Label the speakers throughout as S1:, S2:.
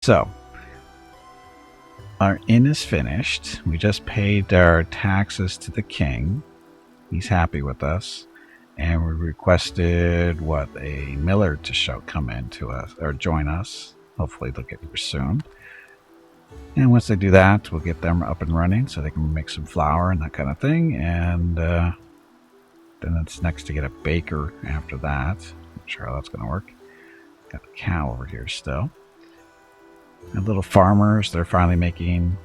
S1: So, our inn is finished. We just paid our taxes to the king. He's happy with us. And we requested, a miller to come in to us, or join us. Hopefully they'll get here soon. And once they do that, we'll get them up and running so they can make some flour and that kind of thing. And then it's next to get a baker after that. Not sure how that's going to work. Got a cow over here still. And little farmers, they're finally making...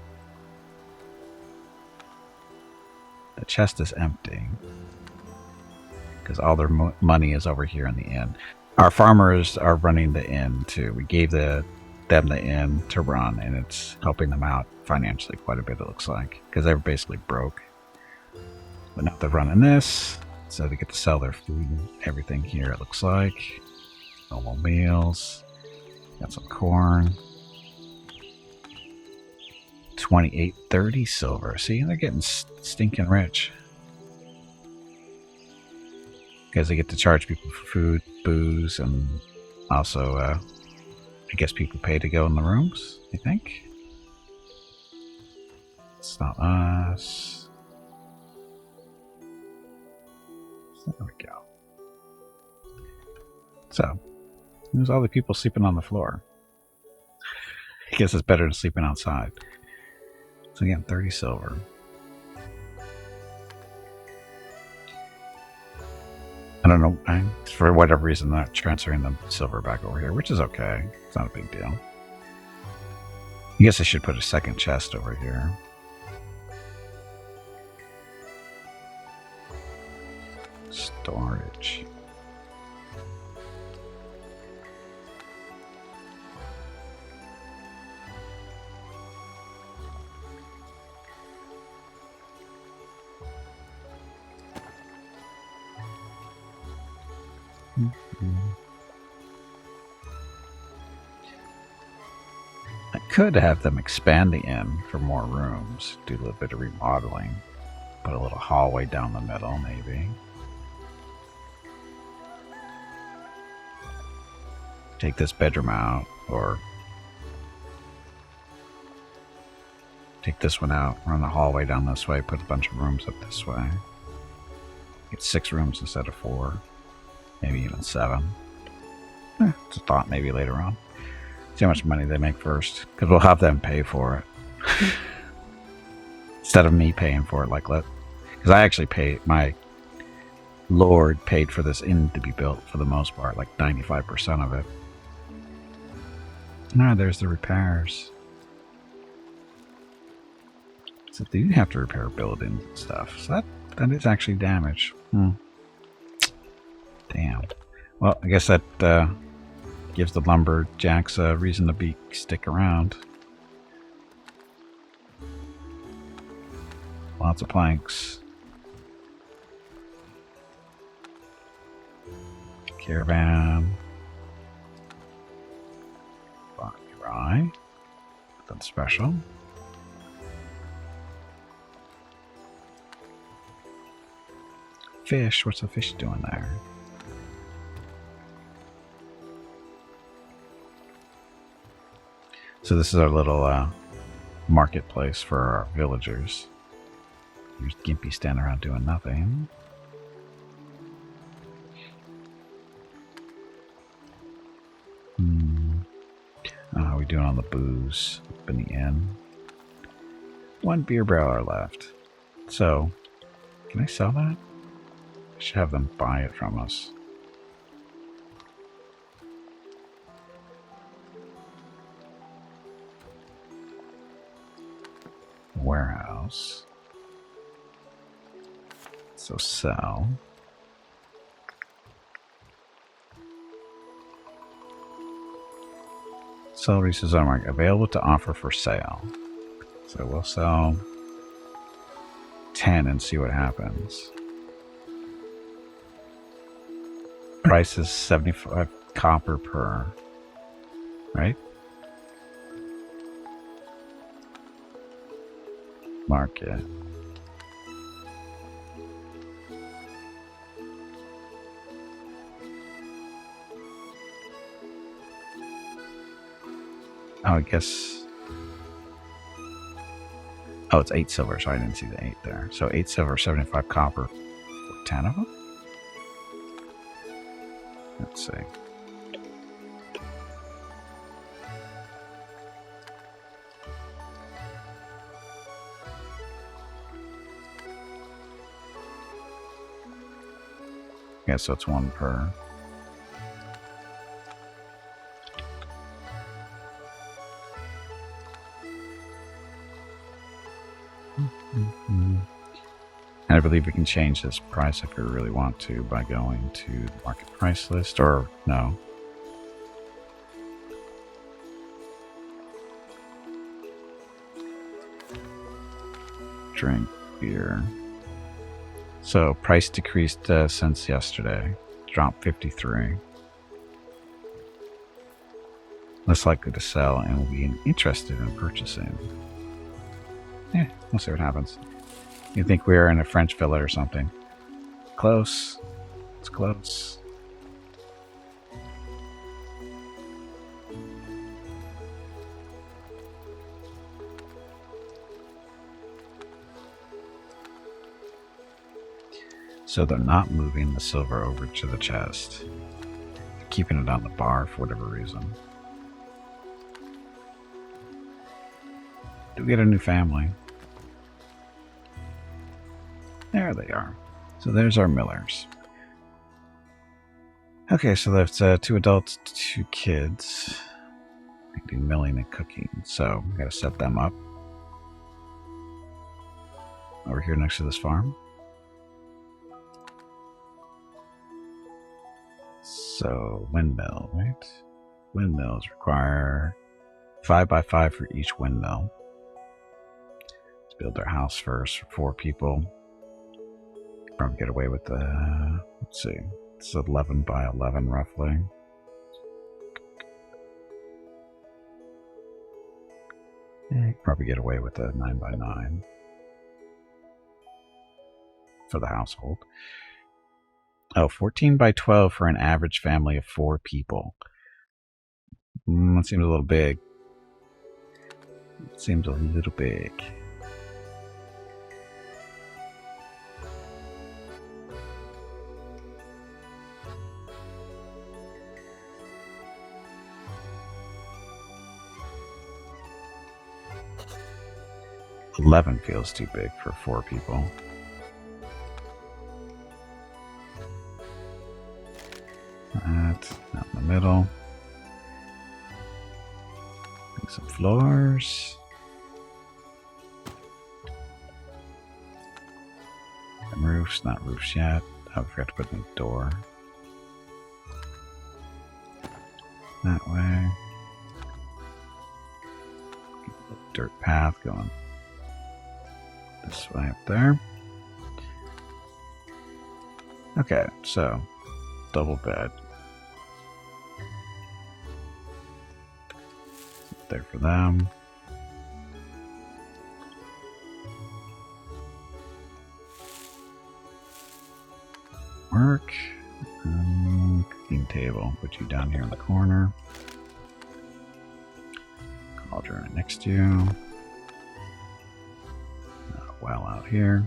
S1: The chest is empty. Because all their money is over here in the inn. Our farmers are running the inn too. We gave them the inn to run, and it's helping them out financially quite a bit, it looks like. Because they're basically broke. But now they're running this, so they get to sell their food and everything here, it looks like. Normal meals. Got some corn. 28.30 silver. See, they're getting stinking rich. Because they get to charge people for food, booze, and also, I guess people pay to go in the rooms, I think. It's not us. There we go. So, there's all the people sleeping on the floor. I guess it's better than sleeping outside. So again, 30 silver. I don't know, for whatever reason, they're not transferring the silver back over here, which is okay. It's not a big deal. I guess I should put a second chest over here. Storage. I could have them expand the inn for more rooms, do a little bit of remodeling, put a little hallway down the middle, maybe. Take this bedroom out, or take this one out, run the hallway down this way, put a bunch of rooms up this way. Get 6 rooms instead of 4, maybe even 7. It's a thought, maybe later on. See how much money they make first, because we'll have them pay for it instead of me paying for it. Because I actually paid, my lord paid for this inn to be built for the most part, like 95% of it. There's the repairs. So they do have to repair buildings and stuff. So that is actually damage. Damn. Well, I guess that gives the lumberjacks a reason to stick around. Lots of planks. Caravan. Rye. That's special. Fish. What's the fish doing there? So this is our little marketplace for our villagers. Here's Gimpy standing around doing nothing. How are we doing on the booze up in the inn? 1 beer barrel left. So, can I sell that? I should have them buy it from us. Warehouse. So sell. Celery says, available to offer for sale. So we'll sell 10 and see what happens. Price is 75 copper per, right? Market. Oh, I guess. Oh, it's 8 silver, so I didn't see the 8 there. So 8 silver, 75 copper for 10 of them? Let's see. Yeah, so it's 1 per. And I believe we can change this price if we really want to by going to the market price list, or no. Drink beer. So price decreased since yesterday. Dropped 53. Less likely to sell and will be interested in purchasing. Yeah, we'll see what happens. You think we're in a French villa or something? Close. It's close. So they're not moving the silver over to the chest. They're keeping it on the bar for whatever reason. Do we get a new family? There they are. So there's our millers. Okay, so that's 2 adults, 2 kids. They do milling and cooking, so we gotta set them up. Over here next to this farm. So windmill, right? Windmills require 5 by 5 for each windmill. Let's build their house first for 4 people. Probably get away with the, let's see, it's 11 by 11 roughly. Yeah, probably get away with a 9 by 9 for the household. Oh, 14 by 12 for an average family of 4 people. That seems a little big. It seems a little big. $11 feels too big for 4 people. That, out in the middle. Make some floors. And roofs, not roofs yet. Oh, I forgot to put in a door. That way. Dirt path going this way up there. Okay, so double bed. There for them. Work. Cooking table. Put you down here in the corner. Cauldron next to you. Well out here.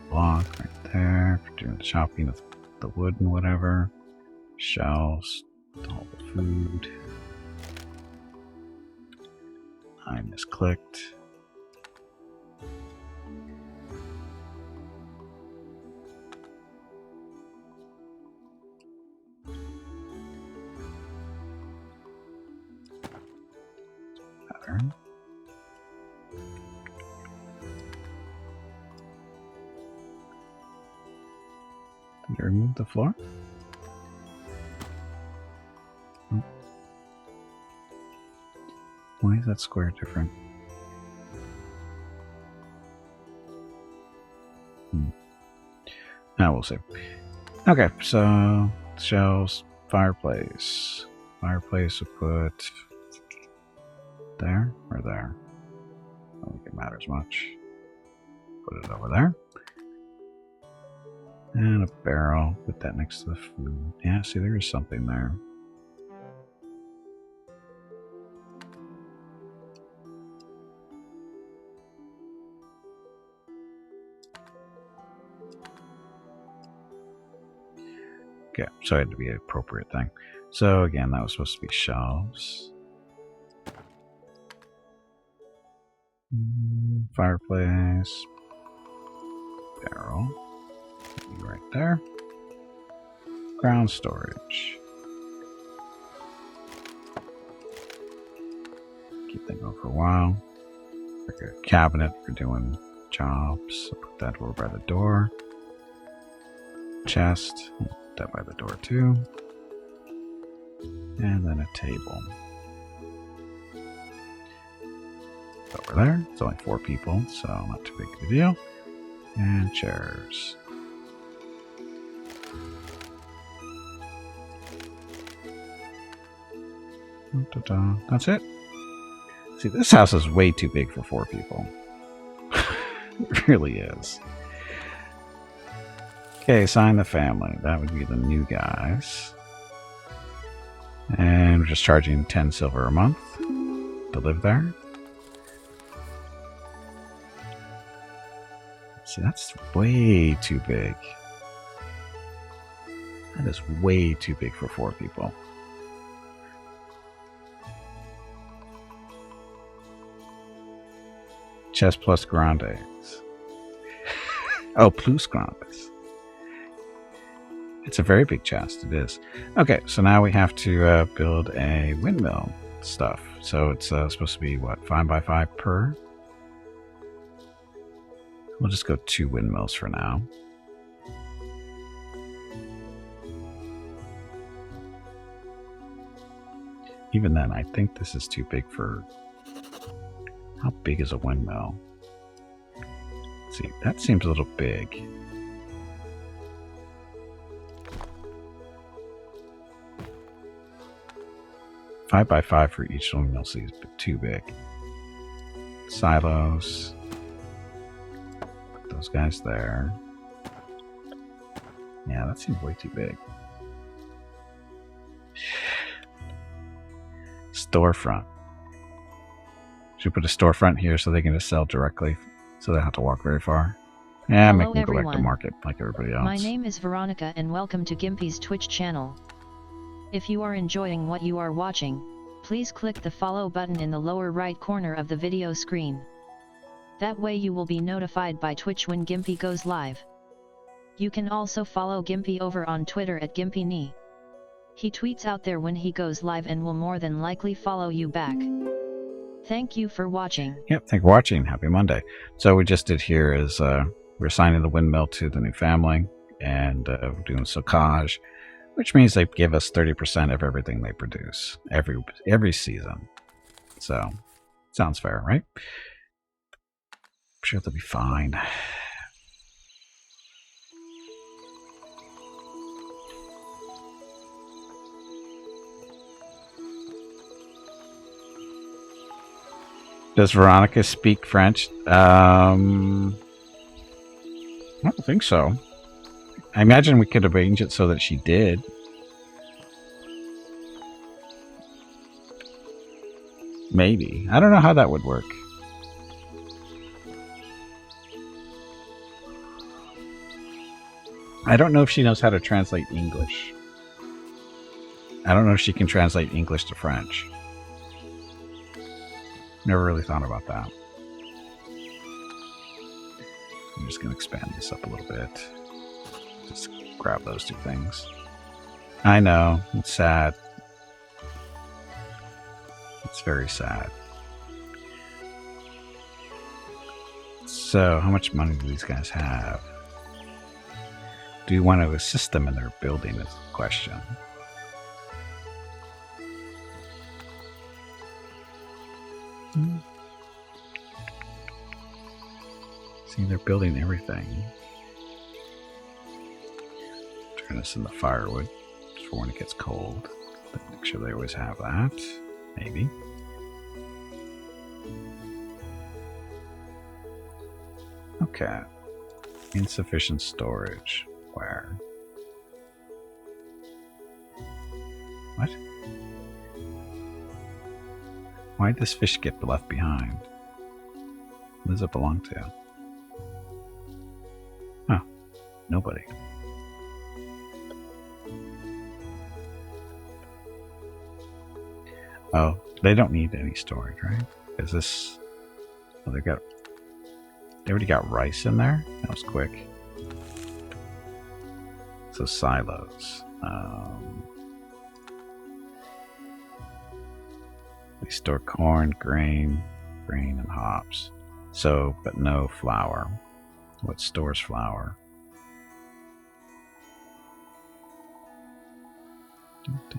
S1: Block right there for doing the chopping of the wood and whatever. Shelves, all the food. I misclicked. Pattern. Did I remove the floor? Oh. Why is that square different? Now we'll see. Okay, so shelves, fireplace. Fireplace will put there or there. I don't think it matters much. Put it over there. And a barrel. Put that next to the food. Yeah, see, there is something there. Okay, so it had to be an appropriate thing. So again, that was supposed to be shelves. Fireplace. Barrel. Right there. Ground storage. Keep that going for a while. Like a cabinet for doing jobs. So put that over by the door. Chest. Put that by the door too. And then a table. Over there. It's only 4 people, so not too big of a deal. And chairs. That's it. See, this house is way too big for 4 people. It really is. Okay, assign the family. That would be the new guys. And we're just charging 10 silver a month to live there. See, that's way too big. That is way too big for 4 people. Chest plus grandes. Oh, plus grandes. It's a very big chest, it is. Okay, so now we have to build a windmill stuff. So it's supposed to be, what, 5 by 5 per? We'll just go 2 windmills for now. Even then, I think this is too big for... How big is a windmill? Let's see, that seems a little big. Five by 5 for each windmill seems too big. Silos. Put those guys there. Yeah, that seems way too big. Storefront. Should we put a storefront here so they can just sell directly, so they don't have to walk very far? Yeah,
S2: Hello
S1: make them
S2: everyone.
S1: go back to market like everybody else.
S2: My name is Veronica and welcome to Gimpy's Twitch channel. If you are enjoying what you are watching, please click the follow button in the lower right corner of the video screen. That way you will be notified by Twitch when Gimpy goes live. You can also follow Gimpy over on Twitter at GimpyNee. He tweets out there when he goes live and will more than likely follow you back. Thank you for watching.
S1: Yep, thank you for watching. Happy Monday. So what we just did here is we're assigning the windmill to the new family, and we're doing stockage, which means they give us 30% of everything they produce every season. So sounds fair, right? I'm sure they'll be fine. Does Veronica speak French? I don't think so. I imagine we could arrange it so that she did. Maybe. I don't know how that would work. I don't know if she knows how to translate English. I don't know if she can translate English to French. Never really thought about that. I'm just going to expand this up a little bit. Just grab those 2 things. I know, it's sad. It's very sad. So, how much money do these guys have? Do you want to assist them in their building is the question. See, they're building everything. Turn this into firewood just for when it gets cold. But make sure they always have that. Maybe. Okay. Insufficient storage. Where? What? Why'd this fish get left behind? Who does it belong to? Huh. Nobody. Oh, they don't need any storage, right? Is this... Oh, they already got rice in there? That was quick. So silos. They store corn, grain, and hops. So, but no flour. What stores flour? Not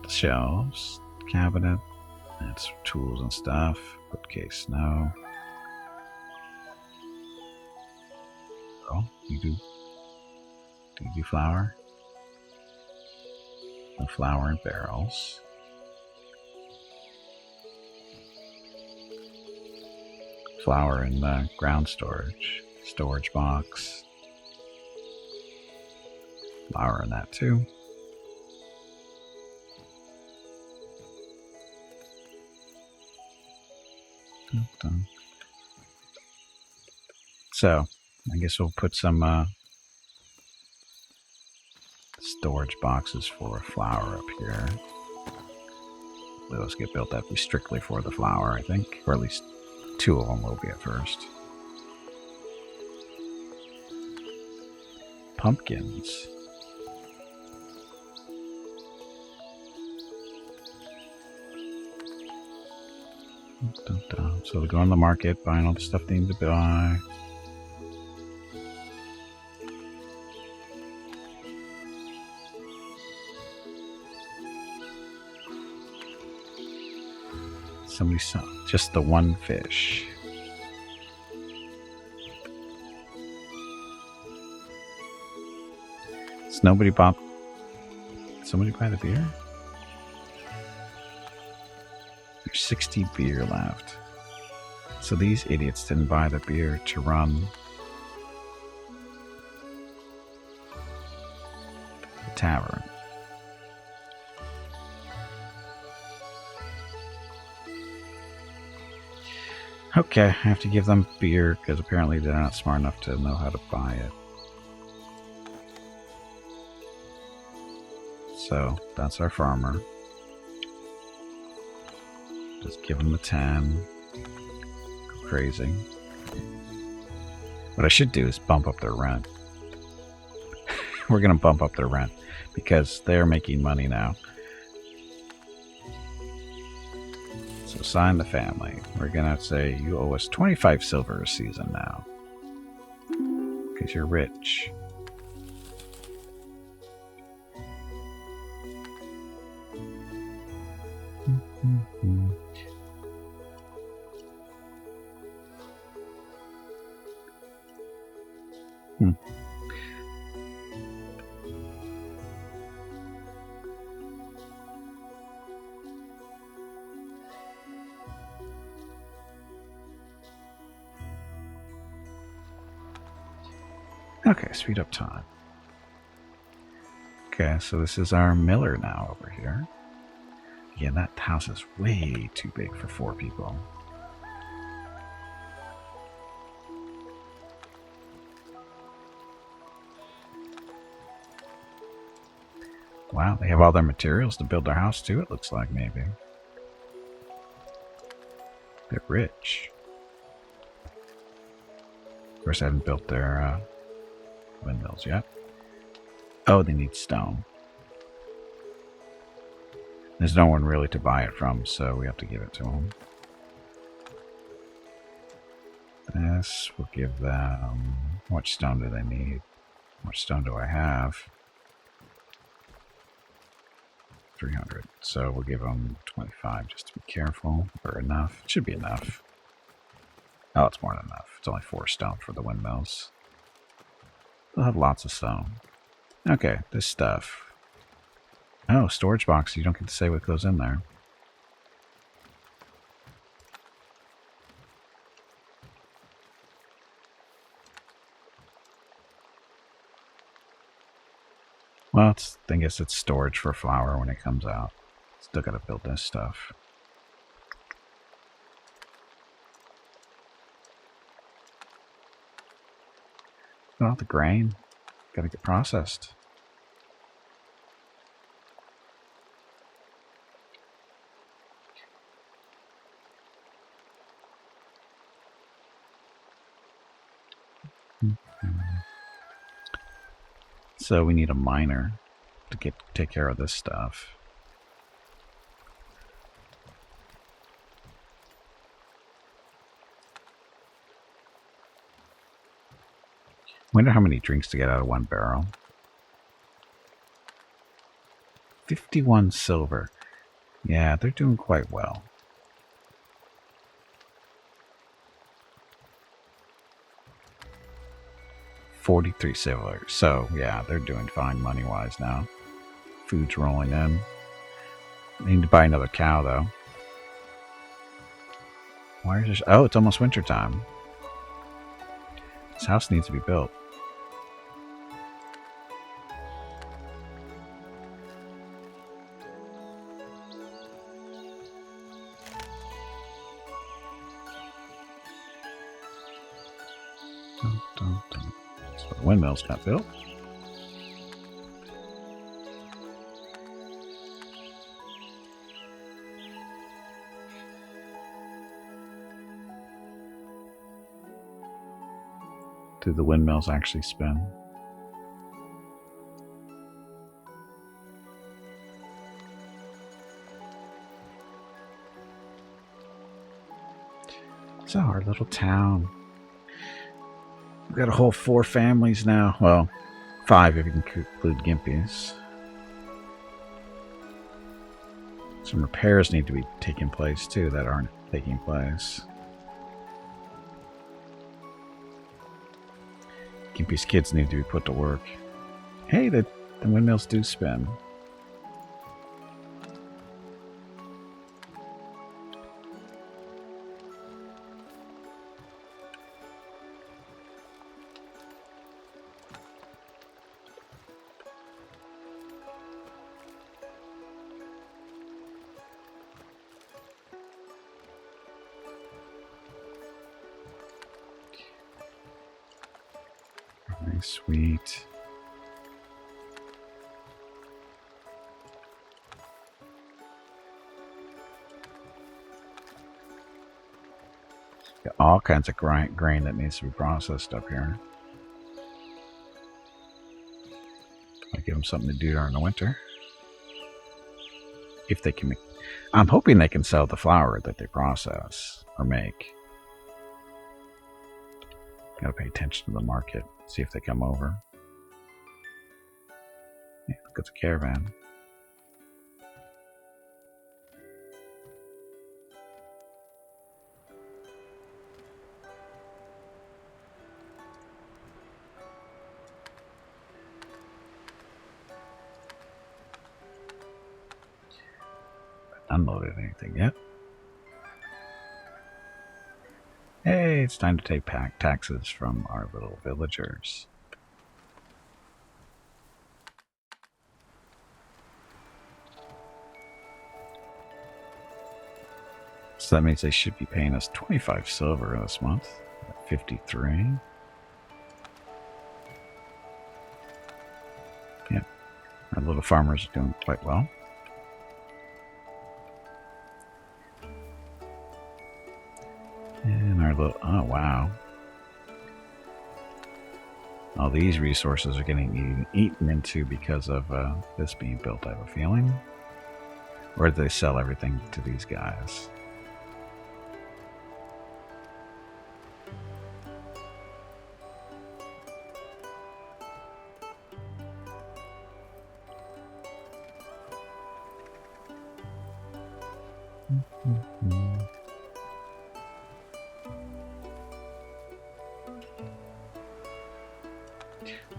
S1: the shelves. Cabinet. That's tools and stuff. Bookcase, no. Oh, you do. Do you do flour? No flour in barrels. Flour in the ground storage box. Flour in that too. Dun. So, I guess we'll put some storage boxes for flour up here. Those get built up strictly for the flour, I think, or at least 2 of them will be at first. Pumpkins. So they go on the market, buying all the stuff they need to buy. Somebody saw just the one fish. Somebody buy the beer? There's 60 beer left. So these idiots didn't buy the beer to run the tavern. Okay, I have to give them beer because apparently they're not smart enough to know how to buy it. So that's our farmer. Just give them the 10. Go crazy. What I should do is bump up their rent. We're going to bump up their rent because they're making money now. So sign the family. We're going to say you owe us 25 silver a season now. Because you're rich. Okay, speed up time. Okay, so this is our miller now over here. Yeah, that house is way too big for 4 people. Wow, they have all their materials to build their house too, it looks like, maybe. They're rich. Of course, I haven't built their windmills yet. Oh, they need stone. There's no one really to buy it from, so we have to give it to them. This will give them... How much stone do they need? How much stone do I have? 300. So we'll give them 25 just to be careful. Or enough. It should be enough. Oh, it's more than enough. It's only 4 stone for the windmills. They'll have lots of stone. Okay, this stuff. Oh, storage box. You don't get to say what goes in there. Well, I guess it's storage for flour when it comes out. Still gotta build this stuff. Well, the grain gotta get processed. So we need a miner to take care of this stuff. Wonder how many drinks to get out of one barrel. 51 silver. Yeah, they're doing quite well. $43 silver. So, yeah, they're doing fine money-wise now. Food's rolling in. I need to buy another cow, though. Why is this? Oh, it's almost winter time. This house needs to be built. Dun, dun, dun. So the windmills got built. Do the windmills actually spin? So our little town. We've got a whole 4 families now. Well, 5 if you can include Gimpy's. Some repairs need to be taking place too that aren't taking place. Gimpy's kids need to be put to work. Hey, the windmills do spin. Sweet. Got all kinds of grain that needs to be processed up here. I give them something to do during the winter. If they can make, I'm hoping they can sell the flour that they process or make. Gotta pay attention to the market. See if they come over. Yeah, look at the caravan. Unloaded anything yet? Hey, it's time to take back taxes from our little villagers. So that means they should be paying us 25 silver this month. 53. Yeah, our little farmers are doing quite well. And our little, oh wow. All these resources are getting eaten into because of this being built, I have a feeling. Or do they sell everything to these guys?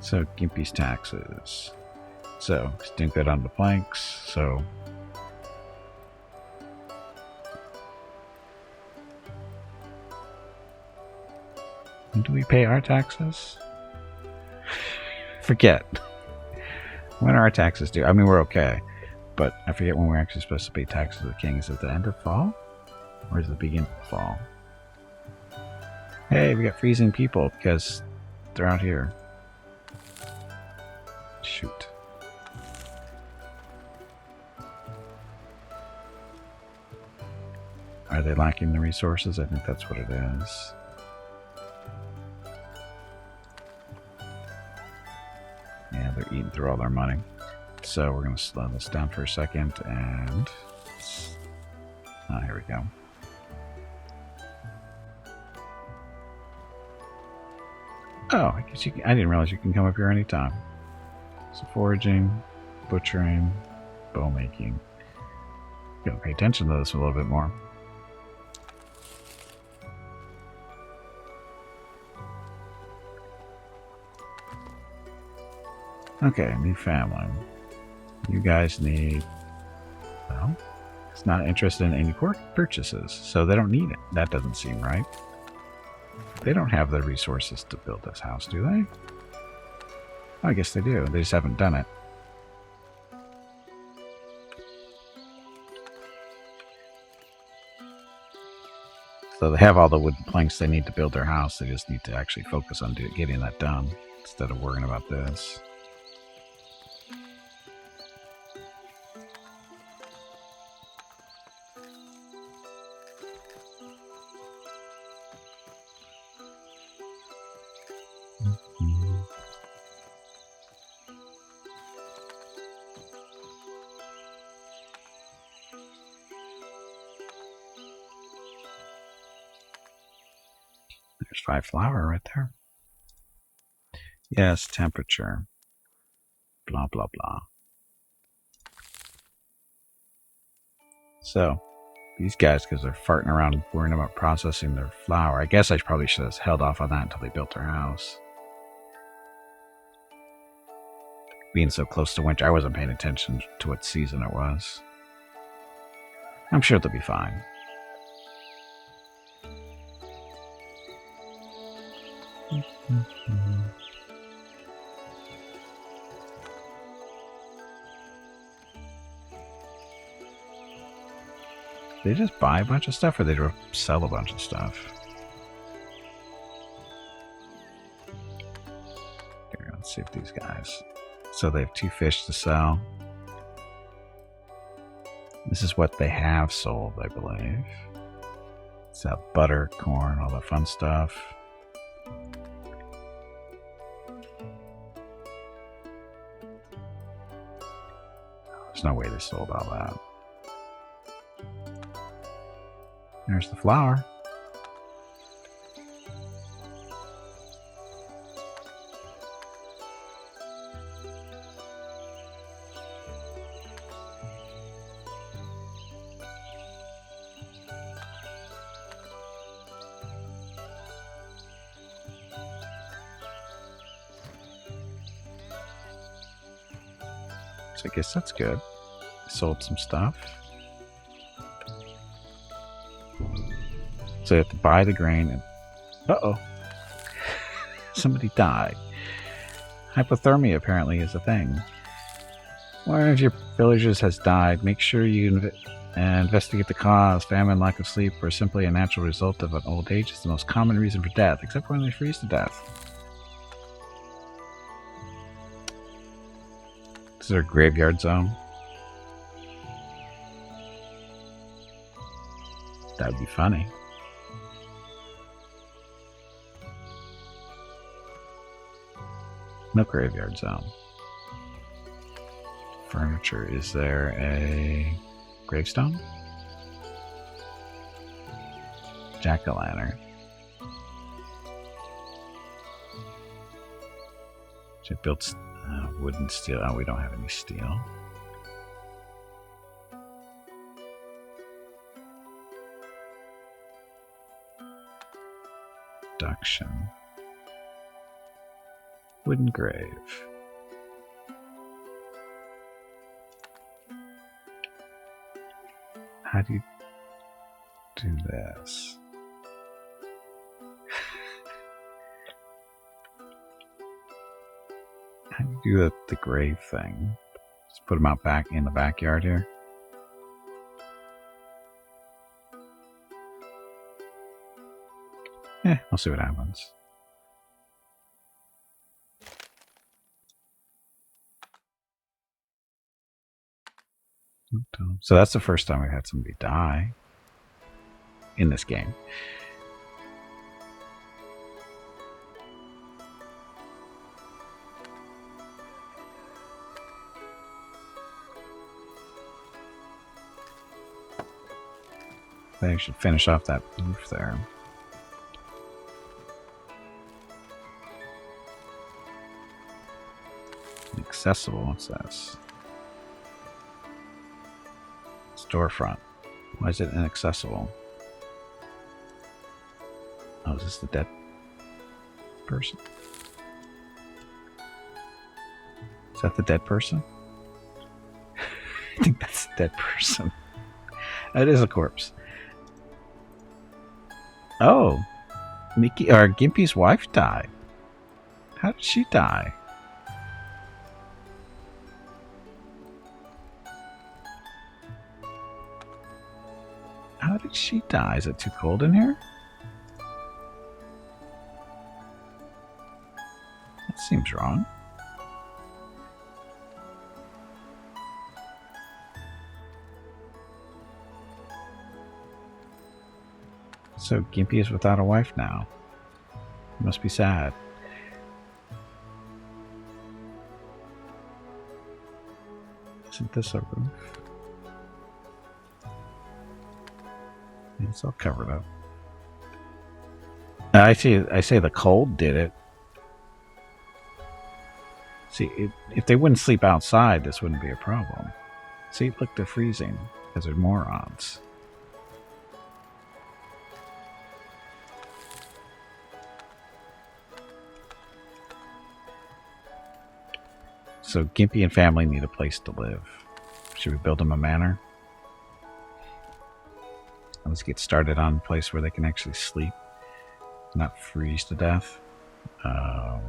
S1: So, Gimpy's taxes. So, he's doing good on the planks, so... When do we pay our taxes? Forget. When are our taxes due? I mean, we're okay, but I forget when we're actually supposed to pay taxes to the king. Is it the end of fall? Or is it the beginning of fall? Hey, we got freezing people because they're out here. Shoot. Are they lacking the resources? I think that's what it is. Yeah, they're eating through all their money. So we're going to slow this down for a second and... Oh, here we go. Oh, I guess you can, I didn't realize you can come up here anytime. So foraging, butchering, bow making. Gotta pay attention to this a little bit more. Okay, new family. You guys need... Well, it's not interested in any purchases, so they don't need it. That doesn't seem right. They don't have the resources to build this house, do they? Oh, I guess they do. They just haven't done it. So they have all the wooden planks they need to build their house. They just need to actually focus on getting that done instead of worrying about this. There's 5 flour right there. Yes, temperature. Blah, blah, blah. So, these guys, because they're farting around worrying about processing their flour, I guess I probably should have held off on that until they built their house. Being so close to winter, I wasn't paying attention to what season it was. I'm sure they'll be fine. They just buy a bunch of stuff, or they just sell a bunch of stuff? Here, let's see if these guys... So they have 2 fish to sell. This is what they have sold, I believe. It's that butter, corn, all that fun stuff. There's no way they sold all that. There's the flour. So I guess that's good. Sold some stuff. So you have to buy the grain and... Uh-oh. Somebody died. Hypothermia apparently is a thing. One of your villagers has died. Make sure you investigate the cause. Famine, lack of sleep, or simply a natural result of an old age is the most common reason for death, except when they freeze to death. This is our graveyard zone. That would be funny. No graveyard zone. Furniture. Is there a gravestone? Jack-o'-lantern. Should build wood and steel. Oh, we don't have any steel. Induction. Wooden grave. How do you do this? How do you do the grave thing. Just put them out back in the backyard here. We'll see what happens. So that's the first time we've had somebody die in this game. They should finish off that roof there. Accessible, what's this? Storefront. Why is it inaccessible? Oh, is this the dead person? Is that the dead person? I think that's the dead person. That is a corpse. Oh, Mickey or Gimpy's wife died. How did she die? How did she die? Is it too cold in here? That seems wrong. So Gimpy is without a wife now. He must be sad. Isn't this a roof? It's all covered up. I say the cold did it. See, if they wouldn't sleep outside, this wouldn't be a problem. See, look, they're freezing because they're morons. So Gimpy and family need a place to live. Should we build them a manor? Let's get started on a place where they can actually sleep, not freeze to death. I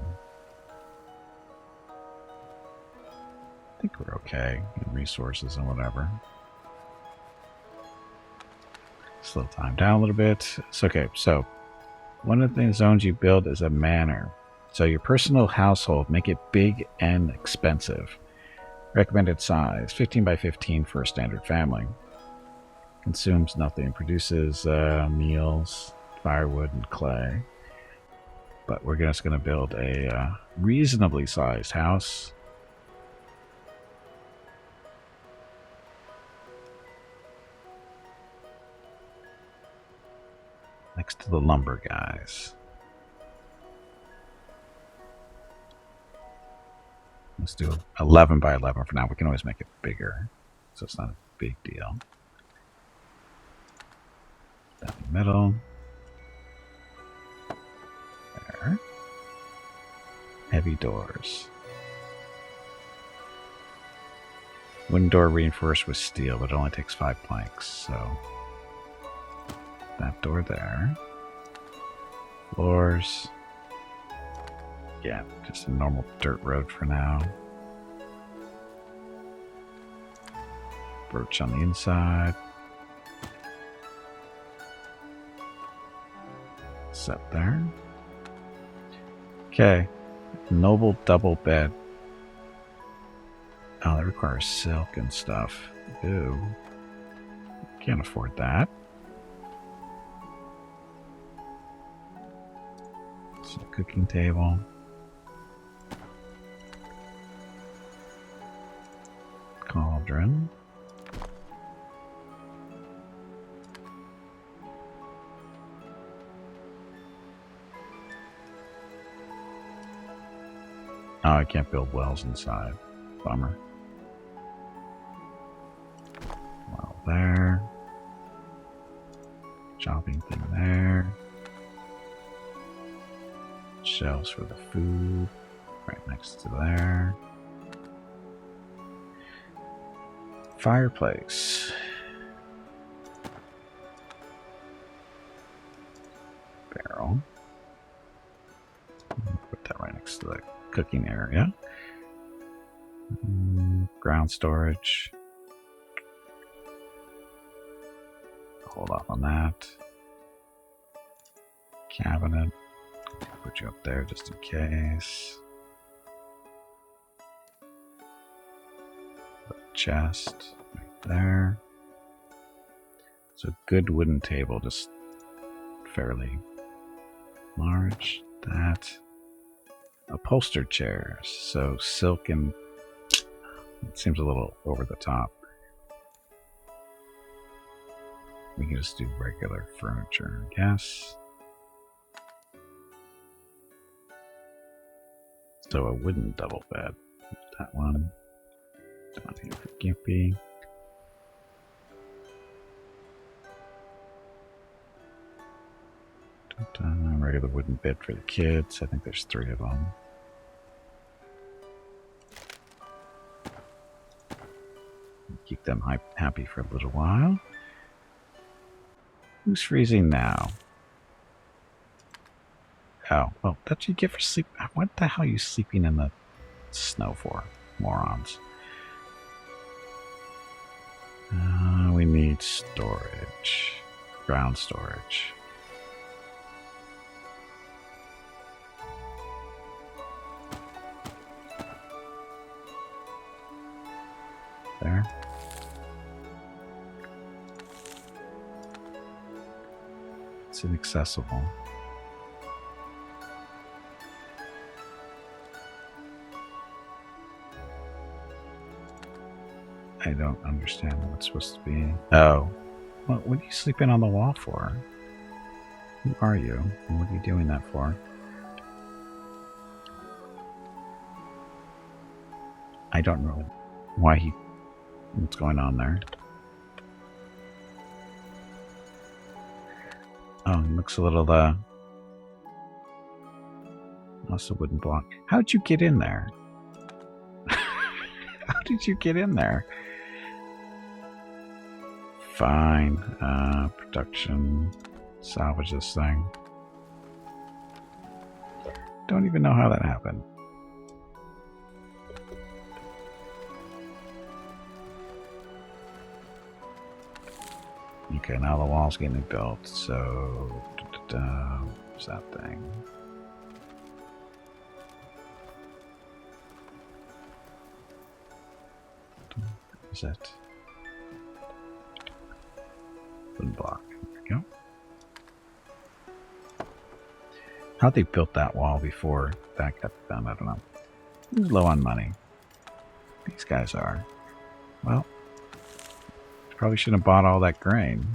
S1: think we're okay in resources and whatever. Slow time down a little bit. It's okay. So one of the zones you build is a manor. So your personal household, make it big and expensive. Recommended size, 15 by 15 for a standard family. Consumes nothing. Produces meals, firewood, and clay. But we're just going to build a reasonably sized house. Next to the lumber guys. Let's do 11 by 11 for now. We can always make it bigger, so it's not a big deal. Down the middle. There. Heavy doors. Wooden door reinforced with steel, but it only takes 5 planks, so that door there. Floors. Yeah, just a normal dirt road for now. Birch on the inside. Set there. Okay. Noble double bed. Oh, that requires silk and stuff. Ew. Can't afford that. So, cooking table. Cauldron. Oh, I can't build wells inside. Bummer. Well, there. Chopping thing there. Shelves for the food. Right next to there. Fireplace. Barrel. Put that right next to the cooking area. ground storage. Hold off on that. Cabinet. Put you up there just in case. Chest right there. So good wooden table, just fairly large. That. Upholstered chairs. So silk and it seems a little over the top. We can just do regular furniture, I guess. So a wooden double bed. That one. Down here for Gimpy. Regular wooden bed for the kids. I think there's 3 of them. Keep them happy for a little while. Who's freezing now? Oh, well, that's what you get for sleep. What the hell are you sleeping in the snow for? Morons. We need storage. Ground storage. There. It's inaccessible. I don't understand what it's supposed to be. Oh. Well, what are you sleeping on the wall for? Who are you? And what are you doing that for? I don't know why he... What's going on there? Oh, it looks a little, that's a wooden block. How'd you get in there? How did you get in there? Fine. Production. Salvage this thing. Don't even know how that happened. Okay, now the wall's getting built, so... What's that thing? Is it? Wooden block. There we go. How they built that wall before that got done, I don't know. Who's low on money? These guys are. Well, probably shouldn't have bought all that grain.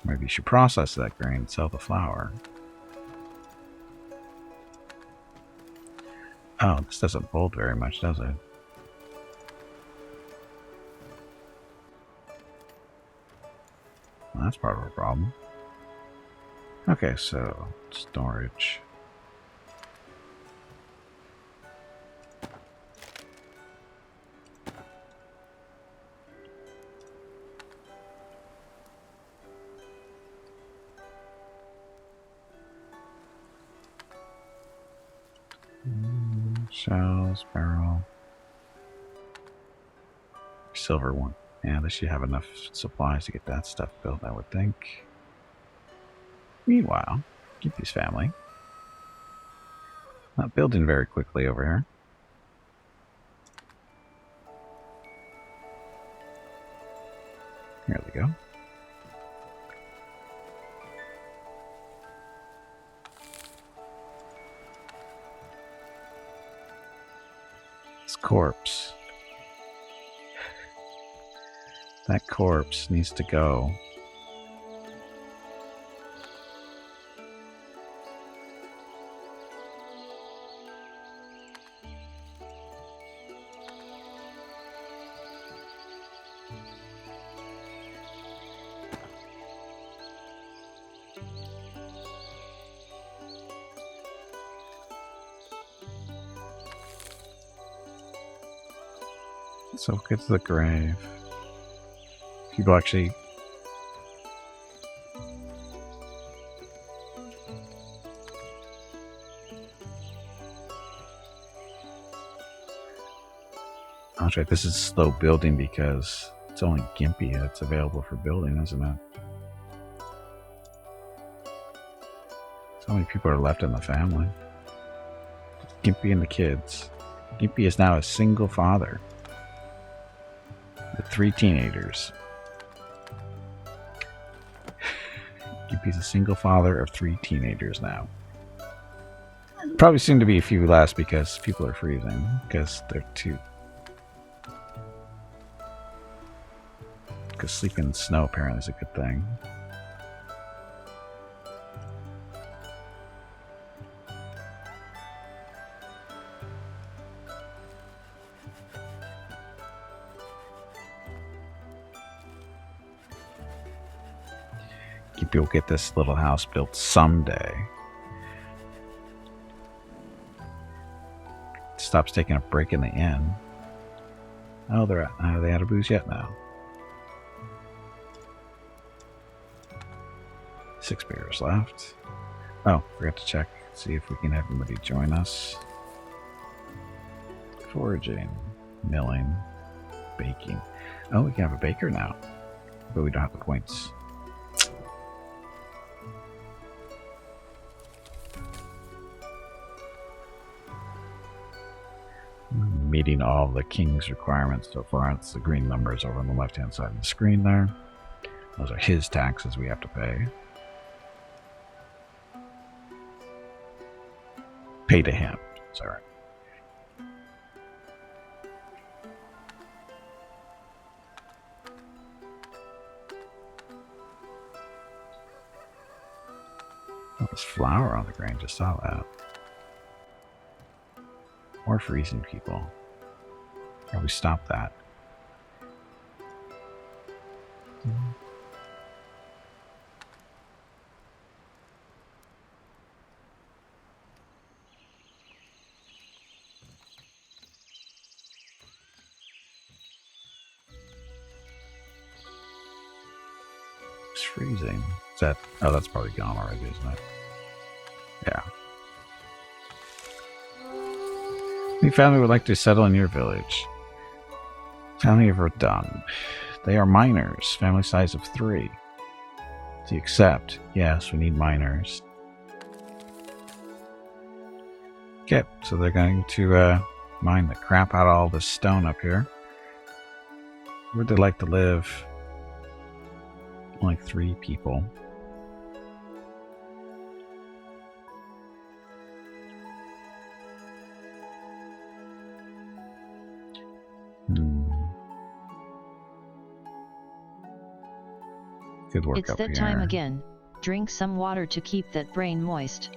S1: Maybe you should process that grain and sell the flour. Oh, this doesn't fold very much, does it? Well, that's part of a problem. Okay, so storage. Shells, barrel. Silver one. Yeah, they should have enough supplies to get that stuff built, I would think. Meanwhile, Gimpy's family. Not building very quickly over here. Here we go. This corpse. That corpse needs to go. So get to the grave. People actually... That's right. This is slow building because it's only Gimpy that's available for building, isn't it? So many people are left in the family. Gimpy and the kids. Gimpy is now a single father with 3 teenagers. Gimpy's a single father of 3 teenagers now. Probably soon to be a few less because people are freezing because they're too. Because sleeping in the snow apparently is a good thing. Gimpy will get this little house built someday. Stops taking a break in the inn. Oh, they're are they out of booze yet? No. 6 beers left. Oh, forgot to check. See if we can have anybody join us. Foraging, milling, baking. Oh, we can have a baker now, but we don't have the points. Meeting all the king's requirements so far. It's the green numbers over on the left hand side of the screen there. Those are his taxes we have to pay. Pay to him. Sorry. Oh, there's flour on the ground. Just saw that. More freezing people. Or we stop that. It's freezing. Is that? Oh, that's probably gone already, isn't it? Yeah. The family would like to settle in your village. Family of Verdun. They are miners. Family size of 3. Do you accept? Yes, we need miners. Okay, so they're going to mine the crap out of all this stone up here. Where'd they like to live? Only 3 people. Good work.
S2: It's
S1: up
S2: that
S1: here.
S2: time again. Drink some water to keep that brain moist.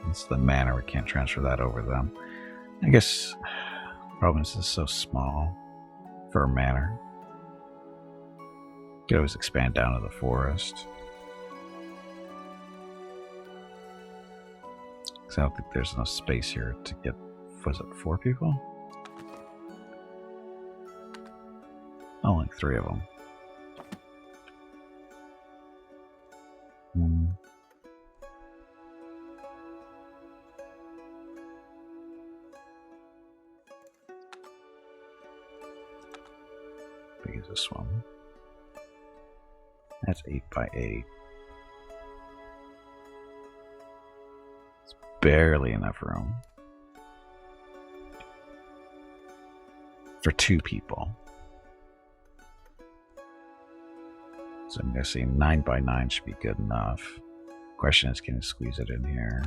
S1: It's the manor. We can't transfer that over them. I guess province is so small for a manor. You could always expand down to the forest. I don't think there's enough space here to get, was it 4 people? Only 3 of them. How big is this one? That's 8 by 8. Barely enough room for 2 people. So I'm guessing 9 by 9 should be good enough. Question is, can you squeeze it in here?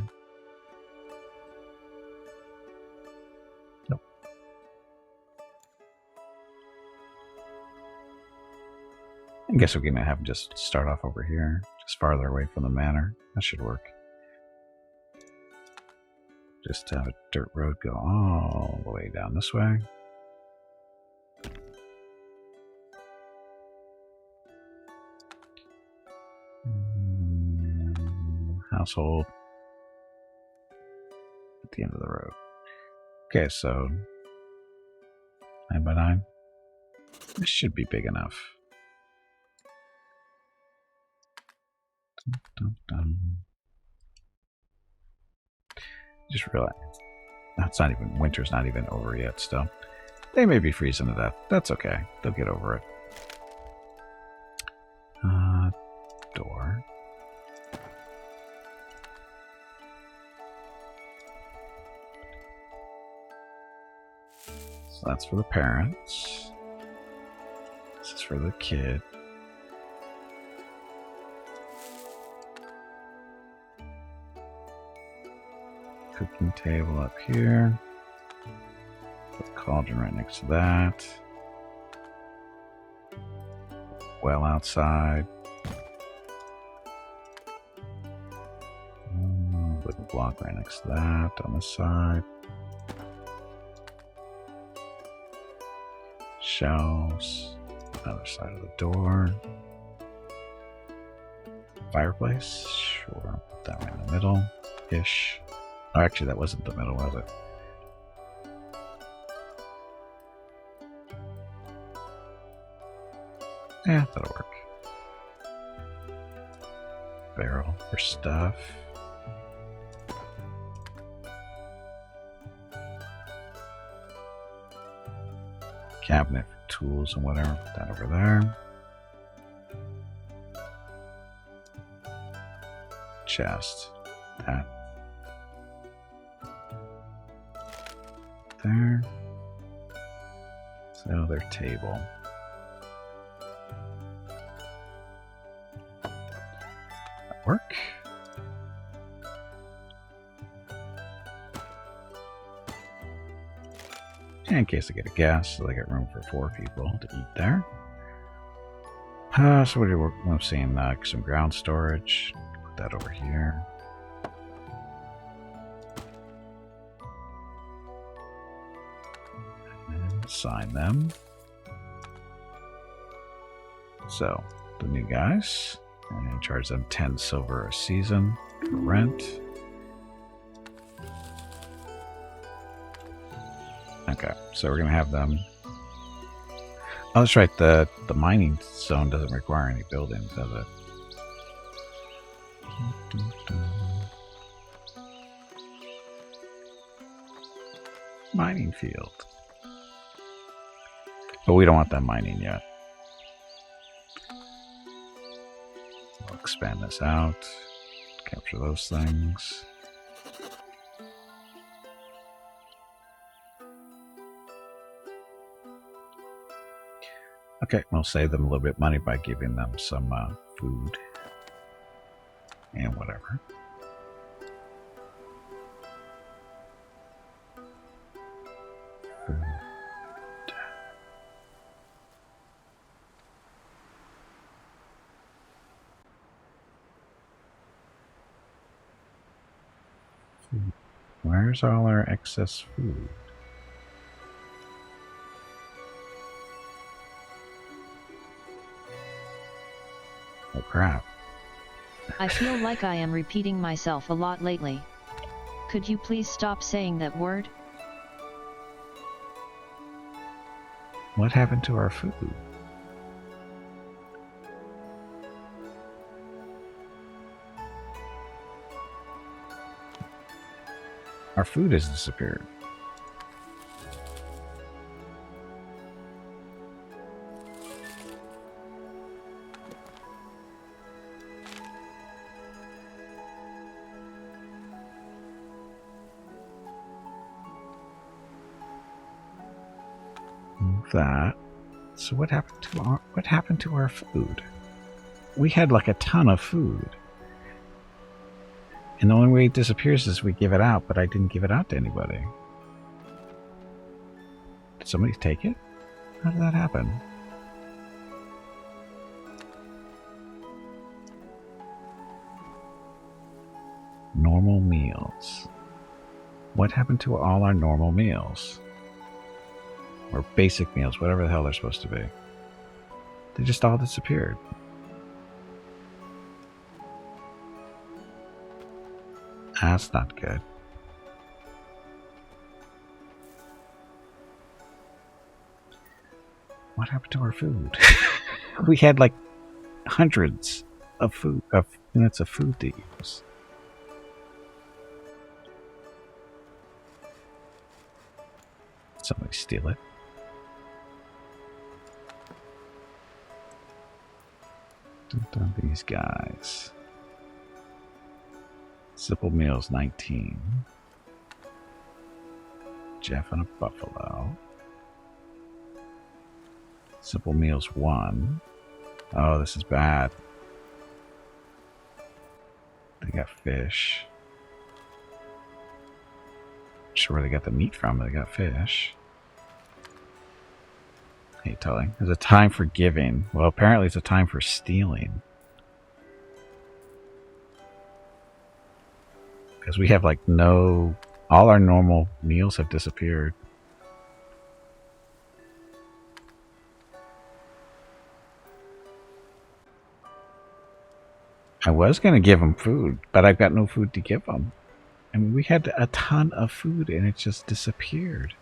S1: Nope. I guess we're gonna have to just start off over here, just farther away from the manor. That should work. Just have a dirt road go all the way down this way. Household at the end of the road. Okay, so 9 by 9. This should be big enough. Dun, dun, dun. Just realized that's not even winter's not even over yet. Still, they may be freezing to death. That's okay. They'll get over it. Door. So that's for the parents. This is for the kid. Cooking table up here. Put the cauldron right next to that. Well outside. Wooden block right next to that on this side. Shelves. Other side of the door. Fireplace. Sure. Put that right in the middle. Ish. Oh, actually, that wasn't the middle, was it? Yeah, that'll work. Barrel for stuff. Cabinet for tools and whatever. Put that over there. Chest. That. There. So their table. That work. And in case I get a guest, so they got room for 4 people to eat there. So what do I'm seeing some ground storage. Put that over here. Sign them. So the new guys, and charge them 10 silver a season for rent. Okay, so we're gonna have them. Oh, that's right. The mining zone doesn't require any buildings, does it? Mining field. But we don't want that mining yet. We'll expand this out. Capture those things. Okay, we'll save them a little bit of money by giving them some food and whatever. Food. Where's all our excess food? Oh crap.
S2: I feel like I am repeating myself a lot lately. Could you please stop saying that word?
S1: What happened to our food? Our food has disappeared. Move that. So what happened to our food? We had like a ton of food. And the only way it disappears is we give it out, but I didn't give it out to anybody. Did somebody take it? How did that happen? Normal meals. What happened to all our normal meals? Or basic meals, whatever the hell they're supposed to be. They just all disappeared. That's not good. What happened to our food? We had like hundreds of units of food to use. Somebody steal it. These guys. Simple meals 19. Jeff and a buffalo. Simple meals 1. Oh, this is bad. They got fish. Not sure where they got the meat from, but they got fish. Hey, telling. There's a time for giving. Well, apparently it's a time for stealing. Because we have like all our normal meals have disappeared. I was going to give them food, but I've got no food to give them. I mean, we had a ton of food and it just disappeared.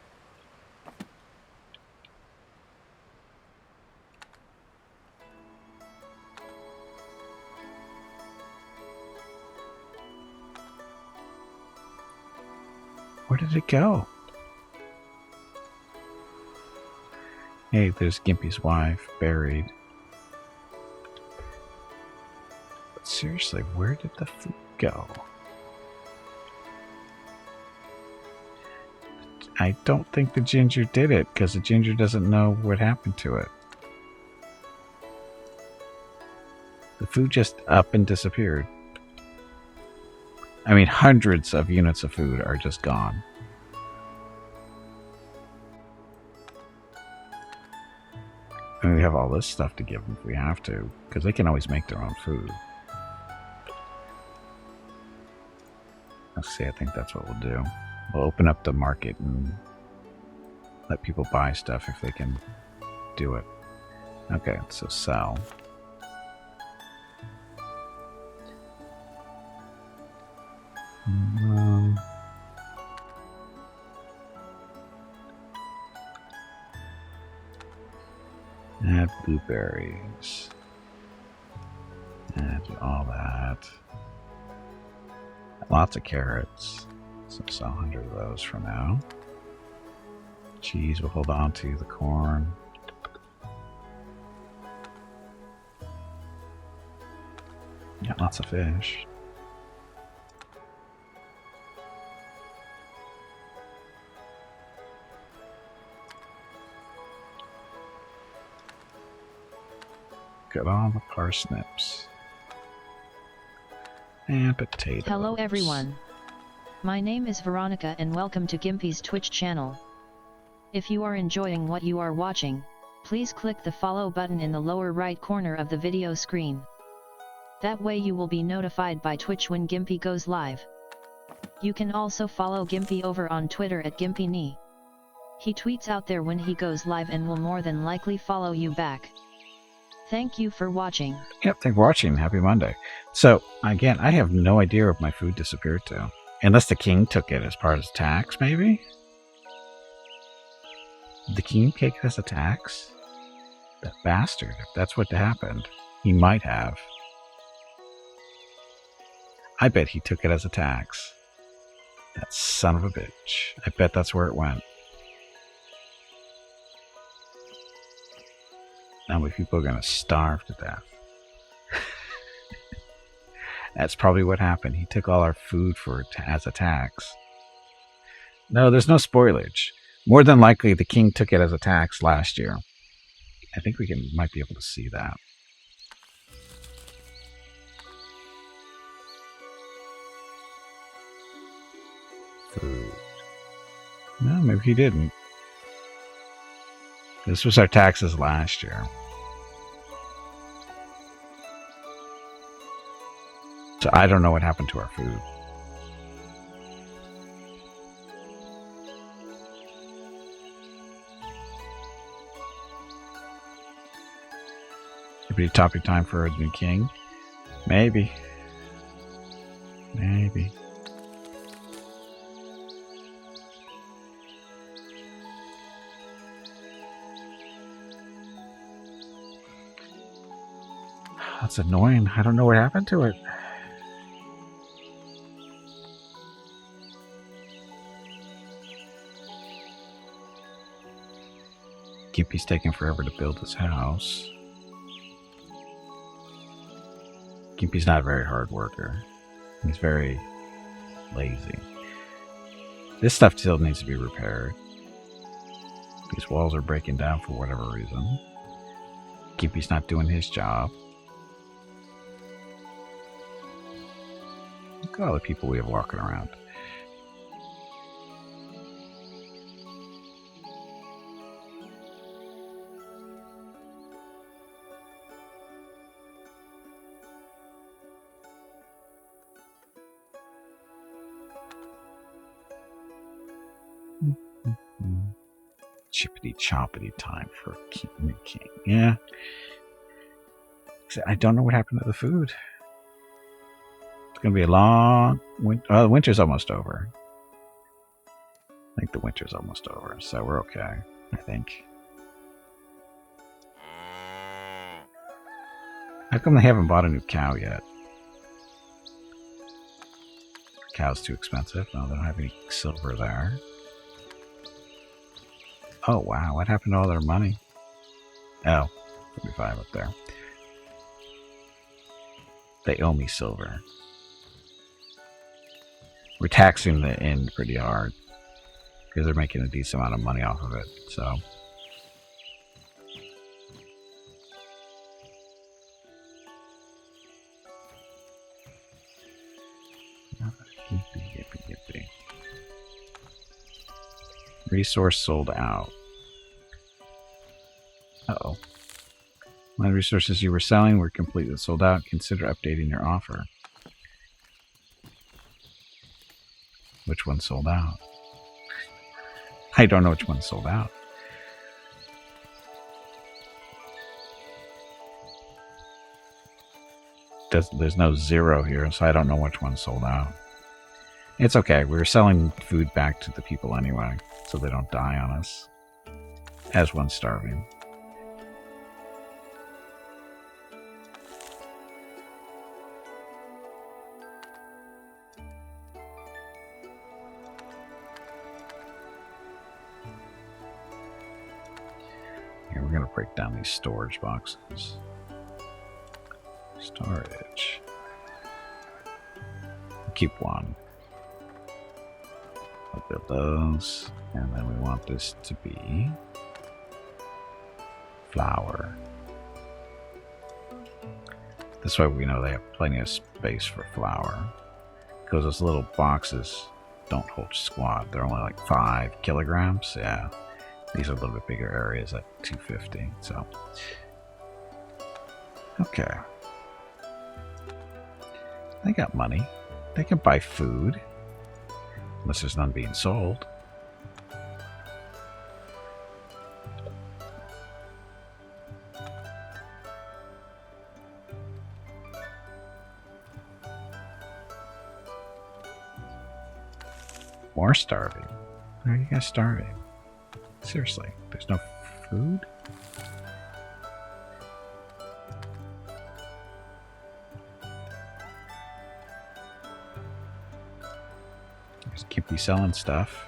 S1: Where did it go? Hey, there's Gimpy's wife buried. But seriously, where did the food go? I don't think the ginger did it, because the ginger doesn't know what happened to it. The food just up and disappeared. I mean, hundreds of units of food are just gone. And we have all this stuff to give them if we have to, because they can always make their own food. Let's see, I think that's what we'll do. We'll open up the market and let people buy stuff if they can do it. Okay, so sell. Add blueberries. Add all that. Lots of carrots. So sell 100 of those for now. Cheese, we'll hold on to the corn. Got lots of fish. Got all the parsnips. And potatoes.
S2: Hello everyone. My name is Veronica and welcome to Gimpy's Twitch channel. If you are enjoying what you are watching, please click the follow button in the lower right corner of the video screen. That way you will be notified by Twitch when Gimpy goes live. You can also follow Gimpy over on Twitter at GimpyKnee. He tweets out there when he goes live and will more than likely follow you back. Thank you for watching.
S1: Yep, thanks for watching. Happy Monday. So, again, I have no idea where my food disappeared to. Unless the king took it as part of his tax, maybe? Did the king take it as a tax? That bastard. If that's what happened, he might have. I bet he took it as a tax. That son of a bitch. I bet that's where it went. Now many people are going to starve to death. That's probably what happened. He took all our food as a tax. No, there's no spoilage. More than likely, the king took it as a tax last year. I think we might be able to see that. Food. No, maybe he didn't. This was our taxes last year. So I don't know what happened to our food. Maybe top your time for a new king? Maybe. Maybe. That's annoying. I don't know what happened to it. Gimpy's taking forever to build his house. Gimpy's not a very hard worker. He's very lazy. This stuff still needs to be repaired. These walls are breaking down for whatever reason. Gimpy's not doing his job. Look at all the people we have walking around. Chippity choppity time for King. Yeah. I don't know what happened to the food. It's going to be a long winter. Oh, the winter's almost over. I think the winter's almost over, so we're okay, I think. How come they haven't bought a new cow yet? Cow's too expensive. No, they don't have any silver there. Oh, wow. What happened to all their money? Oh, 35 up there. They owe me silver. We're taxing the inn pretty hard because they're making a decent amount of money off of it, so. Yippee. Resource sold out. Uh-oh. When the resources you were selling were completely sold out, consider updating your offer. Which one sold out? I don't know which one sold out. There's no zero here, so I don't know which one sold out. It's okay. We're selling food back to the people anyway, so they don't die on us. As one's starving. Here, we're going to break down these storage boxes. Storage. Keep one. I'll build those. And then we want this to be flour. This way we know they have plenty of space for flour. Because those little boxes don't hold squat. They're only like 5 kilograms. Yeah. These are a little bit bigger areas at 250. So, okay. They got money. They can buy food. Unless there's none being sold. More starving. Why are you guys starving? Seriously, there's no food? Just keep selling stuff.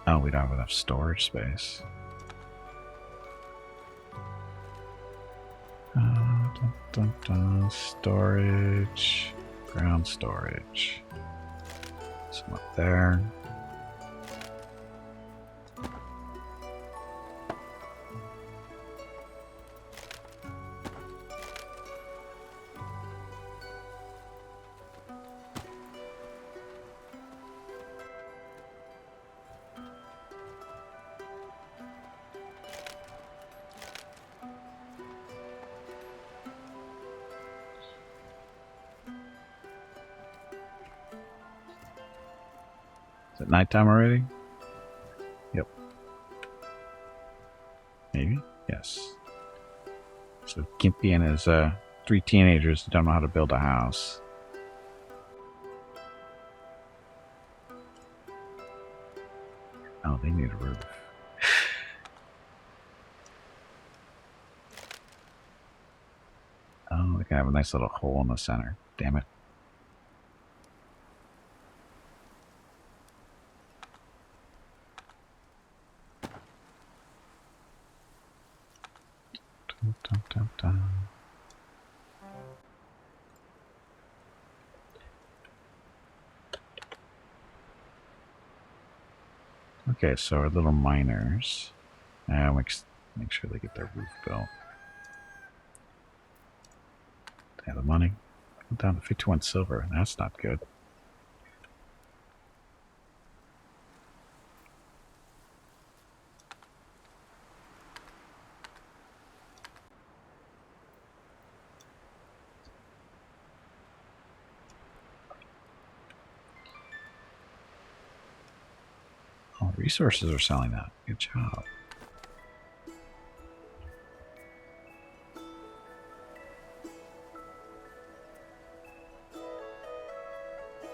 S1: Oh, we don't have enough storage space. Storage. Ground storage. Some up there. Is it nighttime already? Yep. Maybe? Yes. So Gimpy and his 3 teenagers don't know how to build a house. Oh, they need a roof. Oh, they can have a nice little hole in the center. Damn it. Dun, dun, dun, dun. Okay, so our little miners. Make sure they get their roof built. They have the money. Down to 51 silver. That's not good. All resources are selling that. Good job.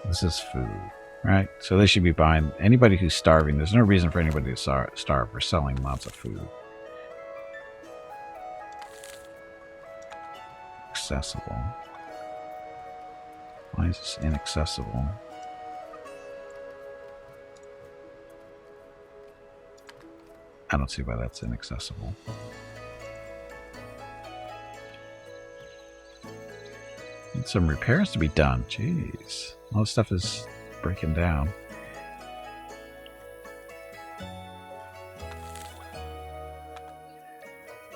S1: This is food, right? So they should be buying anybody who's starving. There's no reason for anybody to starve. We're selling lots of food. Accessible. Why is this inaccessible? I don't see why that's inaccessible. Need some repairs to be done. Jeez. All this stuff is breaking down.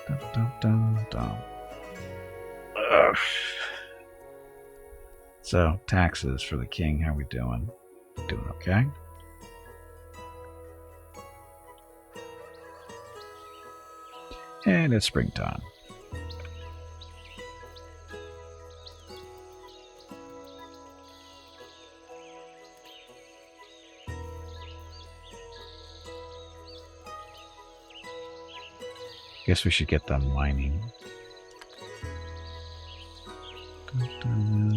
S1: Dun, dun, dun, dun. Ugh. So, taxes for the king. How we doing? Doing okay. And it's springtime. Guess we should get them mining.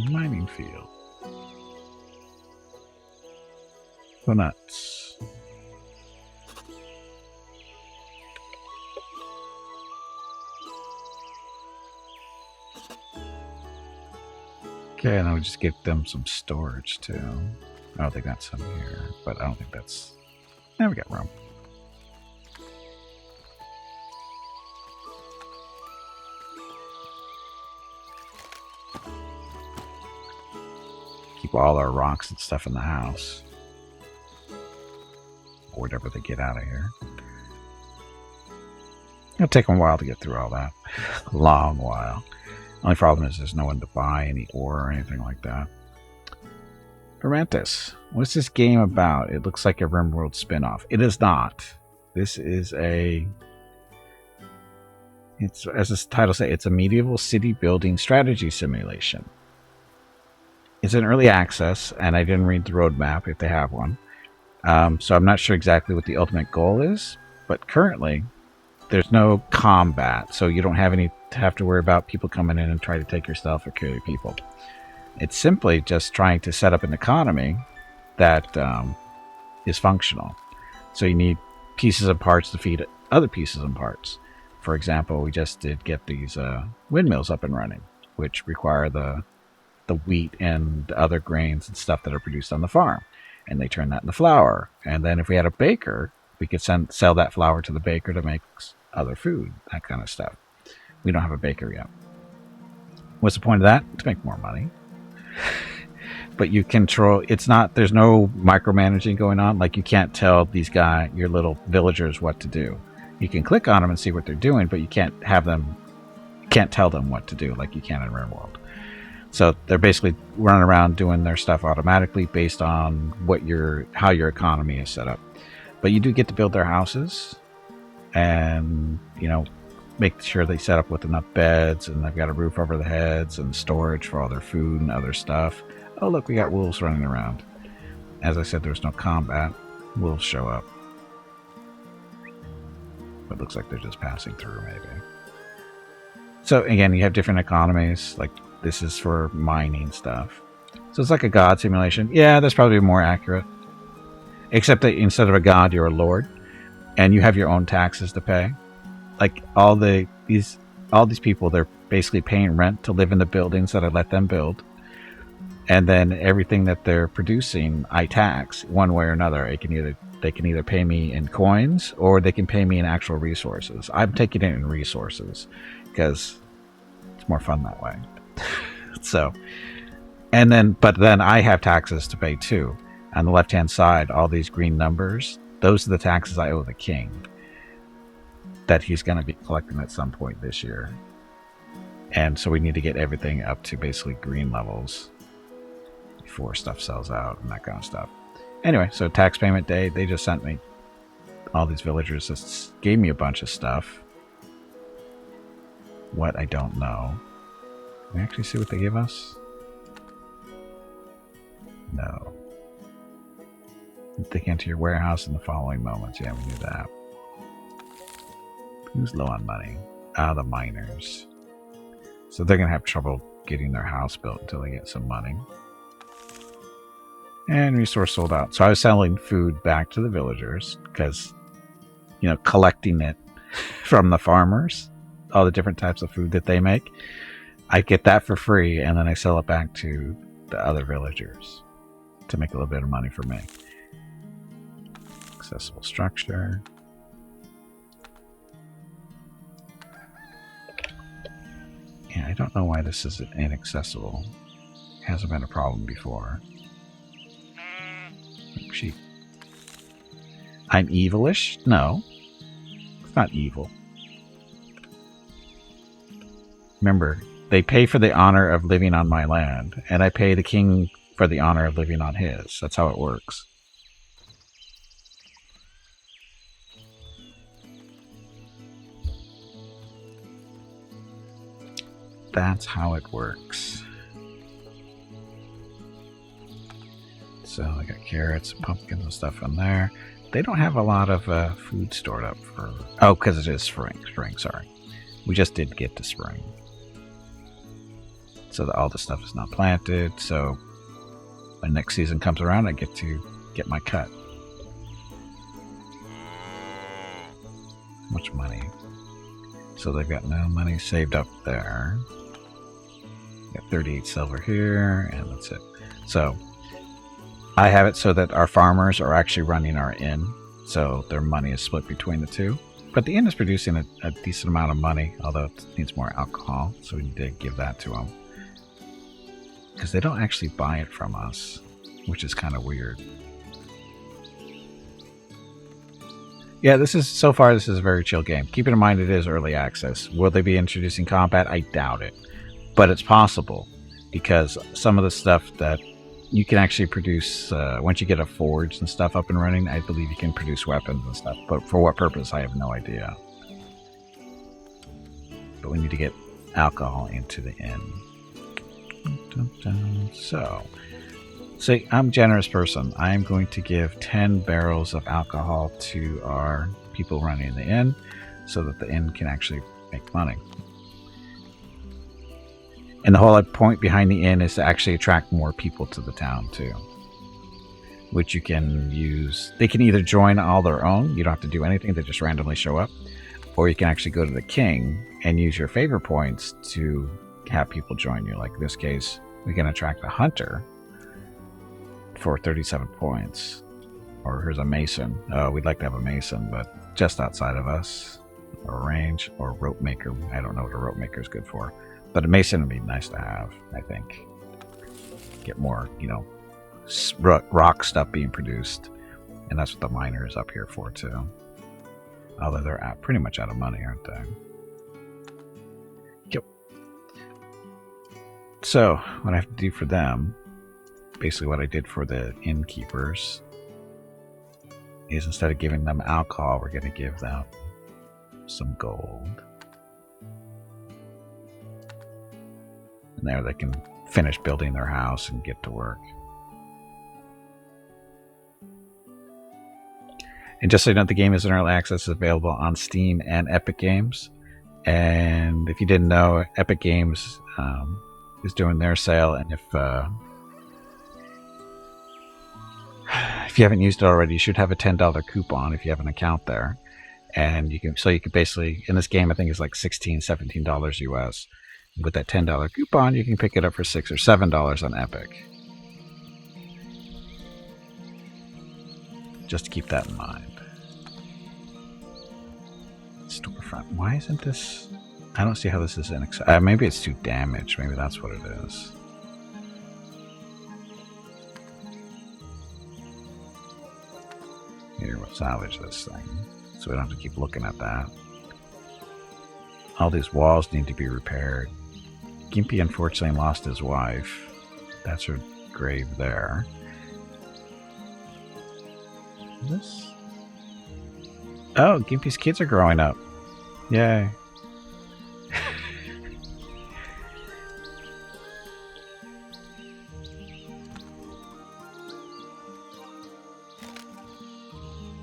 S1: Mining field. Go nuts. Okay, and then we just get them some storage too. Oh, they got some here, but I don't think that's... Yeah, we got room. Keep all our rocks and stuff in the house. Or whatever they get out of here. It'll take them a while to get through all that. A long while. Only problem is there's no one to buy any ore or anything like that. Verantis, what's this game about? It looks like a RimWorld spin-off. It is not. This is a... It's, as the title says, it's a medieval city building strategy simulation. It's in early access, and I didn't read the roadmap if they have one. So I'm not sure exactly what the ultimate goal is, but currently there's no combat, so you don't have to worry about people coming in and trying to take your stuff or kill your people. It's simply just trying to set up an economy that is functional. So you need pieces and parts to feed other pieces and parts. For example, we just did get these windmills up and running, which require the wheat and other grains and stuff that are produced on the farm. And they turn that into flour. And then if we had a baker, we could sell that flour to the baker to make other food, that kind of stuff. We don't have a baker yet. What's the point of that? To make more money. But you control, there's no micromanaging going on. Like, you can't tell these your little villagers what to do. You can click on them and see what they're doing, but you can't tell them what to do like you can in RimWorld. So they're basically running around doing their stuff automatically based on how your economy is set up. But you do get to build their houses and, make sure they set up with enough beds and they've got a roof over their heads and storage for all their food and other stuff. Oh, look, we got wolves running around. As I said, there's no combat. Wolves show up. But it looks like they're just passing through, maybe. So again, you have different economies. Like this is for mining stuff. So it's like a god simulation. Yeah, that's probably more accurate. Except that instead of a god, you're a lord, and you have your own taxes to pay. Like all these people, they're basically paying rent to live in the buildings that I let them build, and then everything that they're producing, I tax one way or another. They can either pay me in coins or they can pay me in actual resources. I'm taking it in resources because it's more fun that way. So, but then I have taxes to pay too. On the left-hand side, all these green numbers, those are the taxes I owe the king that he's going to be collecting at some point this year. And so we need to get everything up to basically green levels before stuff sells out and that kind of stuff. Anyway, so tax payment day, they just sent me all these villagers. Just gave me a bunch of stuff. What, I don't know. Can we actually see what they give us? No. They can enter your warehouse in the following moments. Yeah, we knew that. Who's low on money? The miners. So they're going to have trouble getting their house built until they get some money. And resource sold out. So I was selling food back to the villagers because, collecting it from the farmers, all the different types of food that they make, I get that for free, and then I sell it back to the other villagers to make a little bit of money for me. Accessible structure. Yeah, I don't know why this is inaccessible. It hasn't been a problem before. Sheep. I'm evilish? No. It's not evil. Remember, they pay for the honor of living on my land, and I pay the king for the honor of living on his. That's how it works. That's how it works. So I got carrots and pumpkins and stuff in there. They don't have a lot of food stored up for... Oh, because it is spring. Sorry. We just did get to spring. So all the stuff is not planted. So when next season comes around, I get to get my cut. Much money. So they've got no money saved up there. Got 38 silver here, and that's it. So I have it so that our farmers are actually running our inn, so their money is split between the two. But the inn is producing a decent amount of money, although it needs more alcohol, so we need to give that to them. Because they don't actually buy it from us, which is kind of weird. Yeah, so far this is a very chill game. Keep in mind it is early access. Will they be introducing combat? I doubt it. But it's possible, because some of the stuff that you can actually produce, once you get a forge and stuff up and running, I believe you can produce weapons and stuff. But for what purpose, I have no idea. But we need to get alcohol into the inn. So, I'm a generous person. I am going to give 10 barrels of alcohol to our people running the inn, so that the inn can actually make money. And the whole point behind the inn is to actually attract more people to the town too, which you can use. They can either join all their own, you don't have to do anything, they just randomly show up, or you can actually go to the king and use your favor points to have people join you. Like in this case, we can attract a hunter for 37 points, or here's a mason. We'd like to have a mason, but just outside of us, or range, or rope maker. I don't know what a rope maker is good for. But a mason would be nice to have, I think. Get more, rock stuff being produced. And that's what the miner is up here for, too. Although they're pretty much out of money, aren't they? Yep. So, what I have to do for them, basically what I did for the innkeepers, is instead of giving them alcohol, we're going to give them some gold. And there they can finish building their house and get to work. And just so you know, the game is in early access, is available on Steam and Epic Games. And if you didn't know, Epic Games is doing their sale, and if you haven't used it already, you should have a $10 coupon if you have an account there. And you can basically, in this game, I think it's like $16-17 US. With that $10 coupon, you can pick it up for $6 or $7 on Epic. Just to keep that in mind. Storefront. Why isn't this? I don't see how this is inaccessible. Maybe it's too damaged. Maybe that's what it is. Here, we'll salvage this thing, so we don't have to keep looking at that. All these walls need to be repaired. Gimpy unfortunately lost his wife. That's her grave there. This? Oh, Gimpy's kids are growing up. Yay.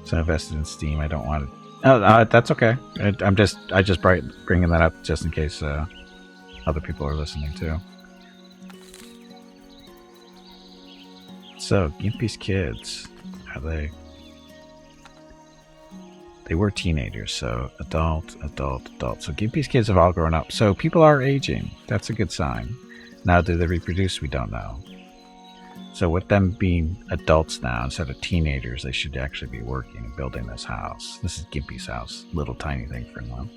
S1: So invested in Steam. I don't want it. Oh, that's okay. I just bringing that up just in case other people are listening too. So Gimpy's kids, are they? They were teenagers, so adult. So Gimpy's kids have all grown up. So people are aging. That's a good sign. Now, do they reproduce? We don't know. So with them being adults now, instead of teenagers, they should actually be working and building this house. This is Gimpy's house. Little tiny thing for them.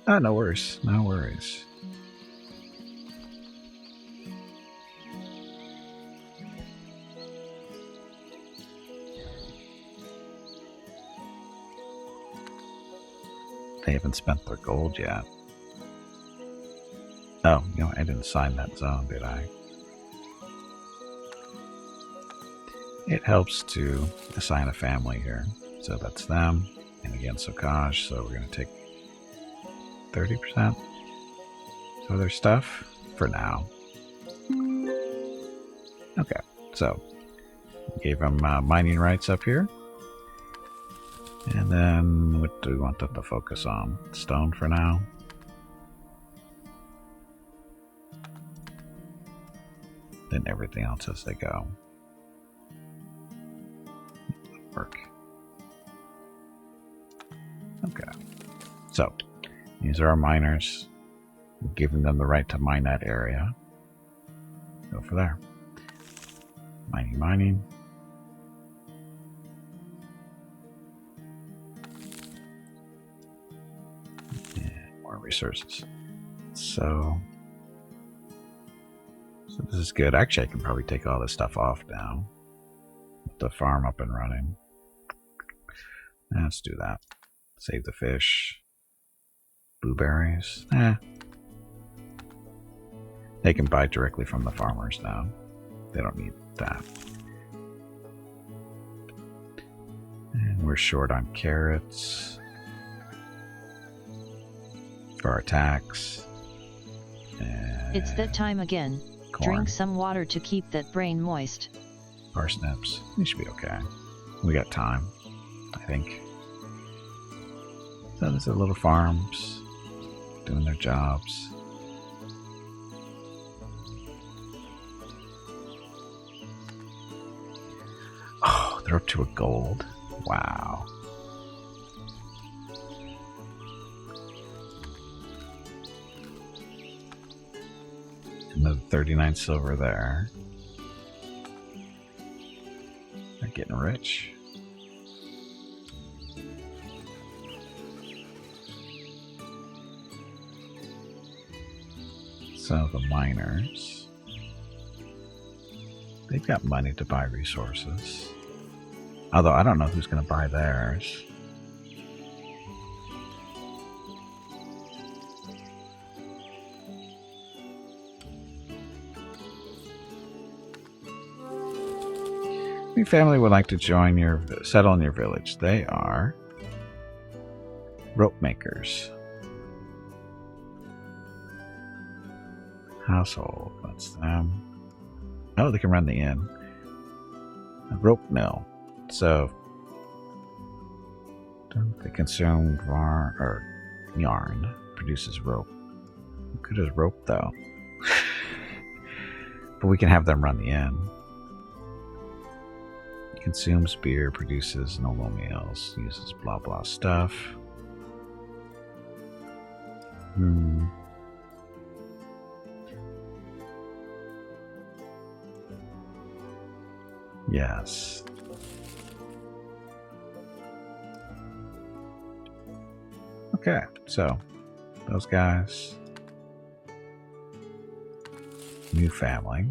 S1: Oh, no worries. No worries. They haven't spent their gold yet. Oh, you know, I didn't sign that zone, did I? It helps to assign a family here. So that's them. And again, Sokaj. So we're going to take 30% of their stuff for now. Okay, so gave them mining rights up here. And then what do we want them to focus on? Stone for now. Then everything else as they go. Work. Okay. So these are our miners. We're giving them the right to mine that area. Go for there. Mining. Resources. So this is good. Actually, I can probably take all this stuff off now. With the farm up and running. Let's do that. Save the fish. Blueberries. They can buy directly from the farmers now. They don't need that. And we're short on carrots. For our tax.
S2: It's that time again.
S1: Corn.
S2: Drink some water to keep that brain moist.
S1: Parsnips. We should be okay. We got time, I think. So these are little farms doing their jobs. Oh, they're up to a gold. Wow. Another 39 silver there. They're getting rich. So the miners, they've got money to buy resources. Although I don't know who's going to buy theirs. Your family would like to settle in your village. They are rope makers. Household, that's them. Oh, they can run the inn. A rope mill. So they consume yarn. produces rope. What good is rope, though? But we can have them run the inn. Consumes beer, produces noble meals, uses blah blah stuff. Yes. Okay, so those guys. New family.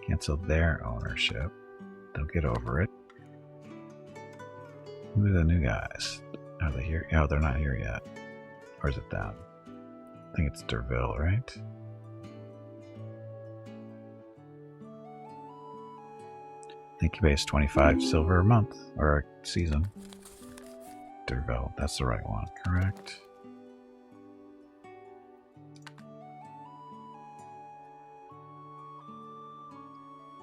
S1: Cancel their ownership. They'll get over it. Who are the new guys? Are they here? Oh, they're not here yet. Or is it them? I think it's Derville, right? Incubase 25 silver a month, or a season. Derville, that's the right one, correct?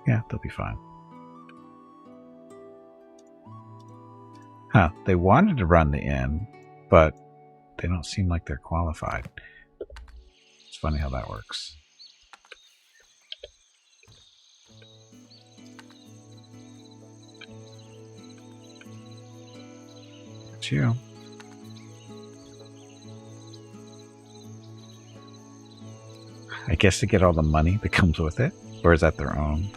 S1: Yeah, they'll be fine. Huh, they wanted to run the inn, but they don't seem like they're qualified. It's funny how that works. It's you. I guess to get all the money that comes with it, or is that their own?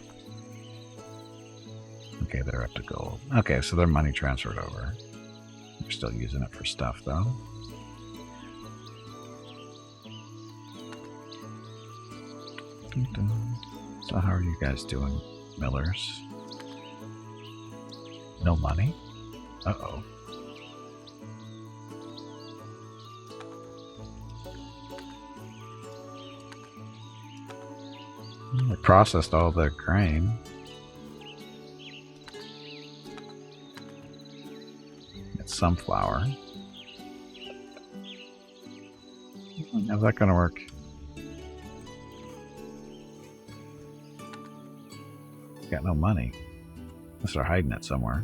S1: Okay, they're up to gold. Okay, so their money transferred over. They're still using it for stuff, though. So how are you guys doing, millers? No money? Uh-oh. They processed all the grain. It's sunflower. How's that gonna work? Got no money. Unless they're hiding it somewhere.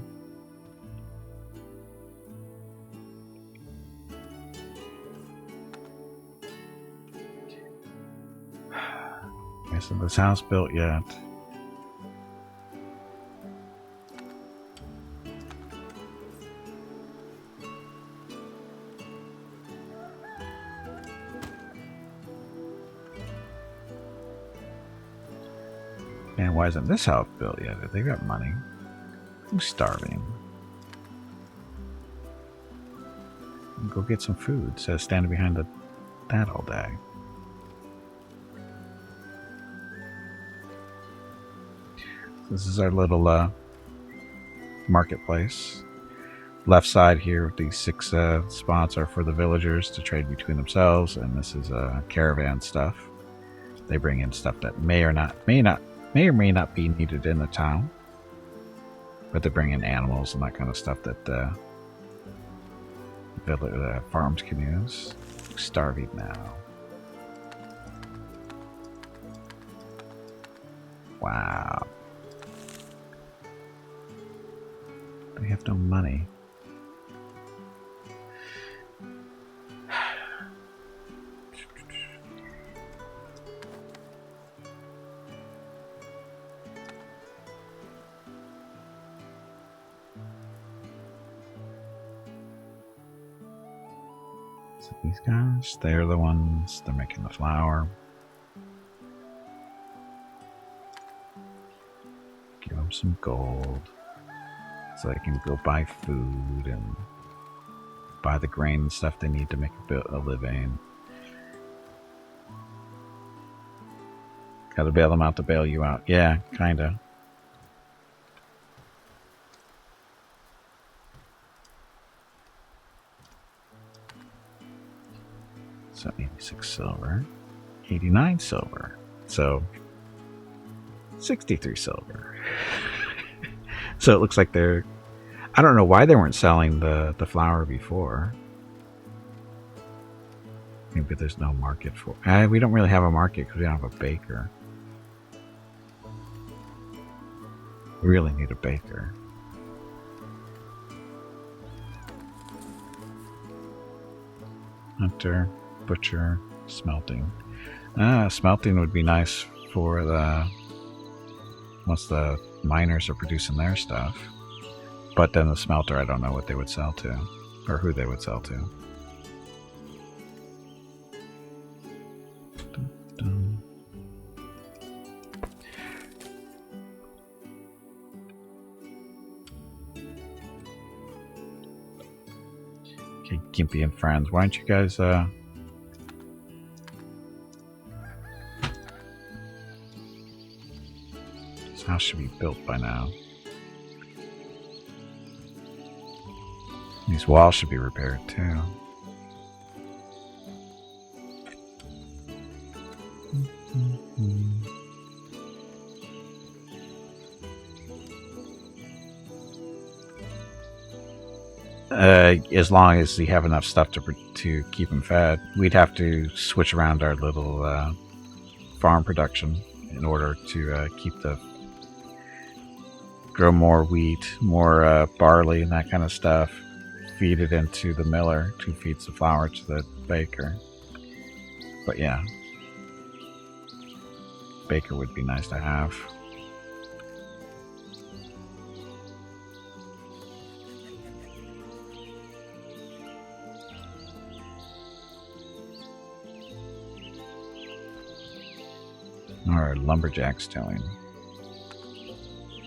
S1: Isn't this house built yet? And why isn't this house built yet? They got money. I'm starving. Go get some food. Instead of standing behind that all day. This is our little marketplace. Left side here, these 6 spots are for the villagers to trade between themselves, and this is caravan stuff. They bring in stuff that may or may not be needed in the town, but they bring in animals and that kind of stuff that farms can use. Starving now. Wow. They have no money. So these guys, they're the ones, they're making the flour. Give them some gold. So they can go buy food and buy the grain and stuff they need to make a living. Gotta bail them out to bail you out. Yeah, kinda. So 86 silver. 89 silver. So 63 silver. So it looks like they're... I don't know why they weren't selling the flour before. Maybe there's no market for... we don't really have a market because we don't have a baker. We really need a baker. Hunter, butcher, smelting. Smelting would be nice for the once the miners are producing their stuff. But then the smelter, I don't know what they would sell to, or who they would sell to. Dun, dun. Okay, Gimpy and friends, why don't you guys this house should be built by now. These walls should be repaired too. As long as we have enough stuff to keep them fed, we'd have to switch around our little farm production in order to keep the grow more wheat, more barley, and that kind of stuff. Feed it into the miller, who feeds the flour to the baker. But yeah, baker would be nice to have. Our lumberjack's doing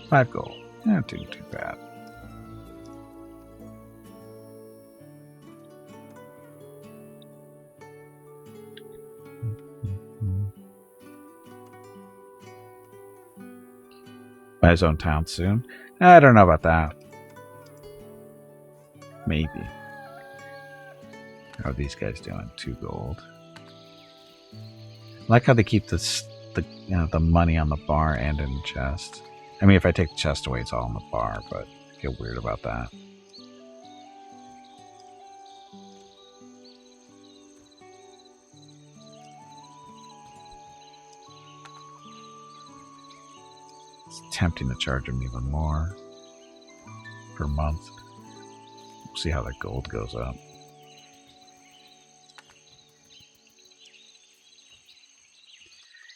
S1: 5 gold. Not too bad. Buy his own town soon. I don't know about that. Maybe. How are these guys doing? 2 gold. I like how they keep the money on the bar and in the chest. I mean, if I take the chest away, it's all in the bar, but I feel weird about that. It's tempting to charge them even more per month. We'll see how their gold goes up.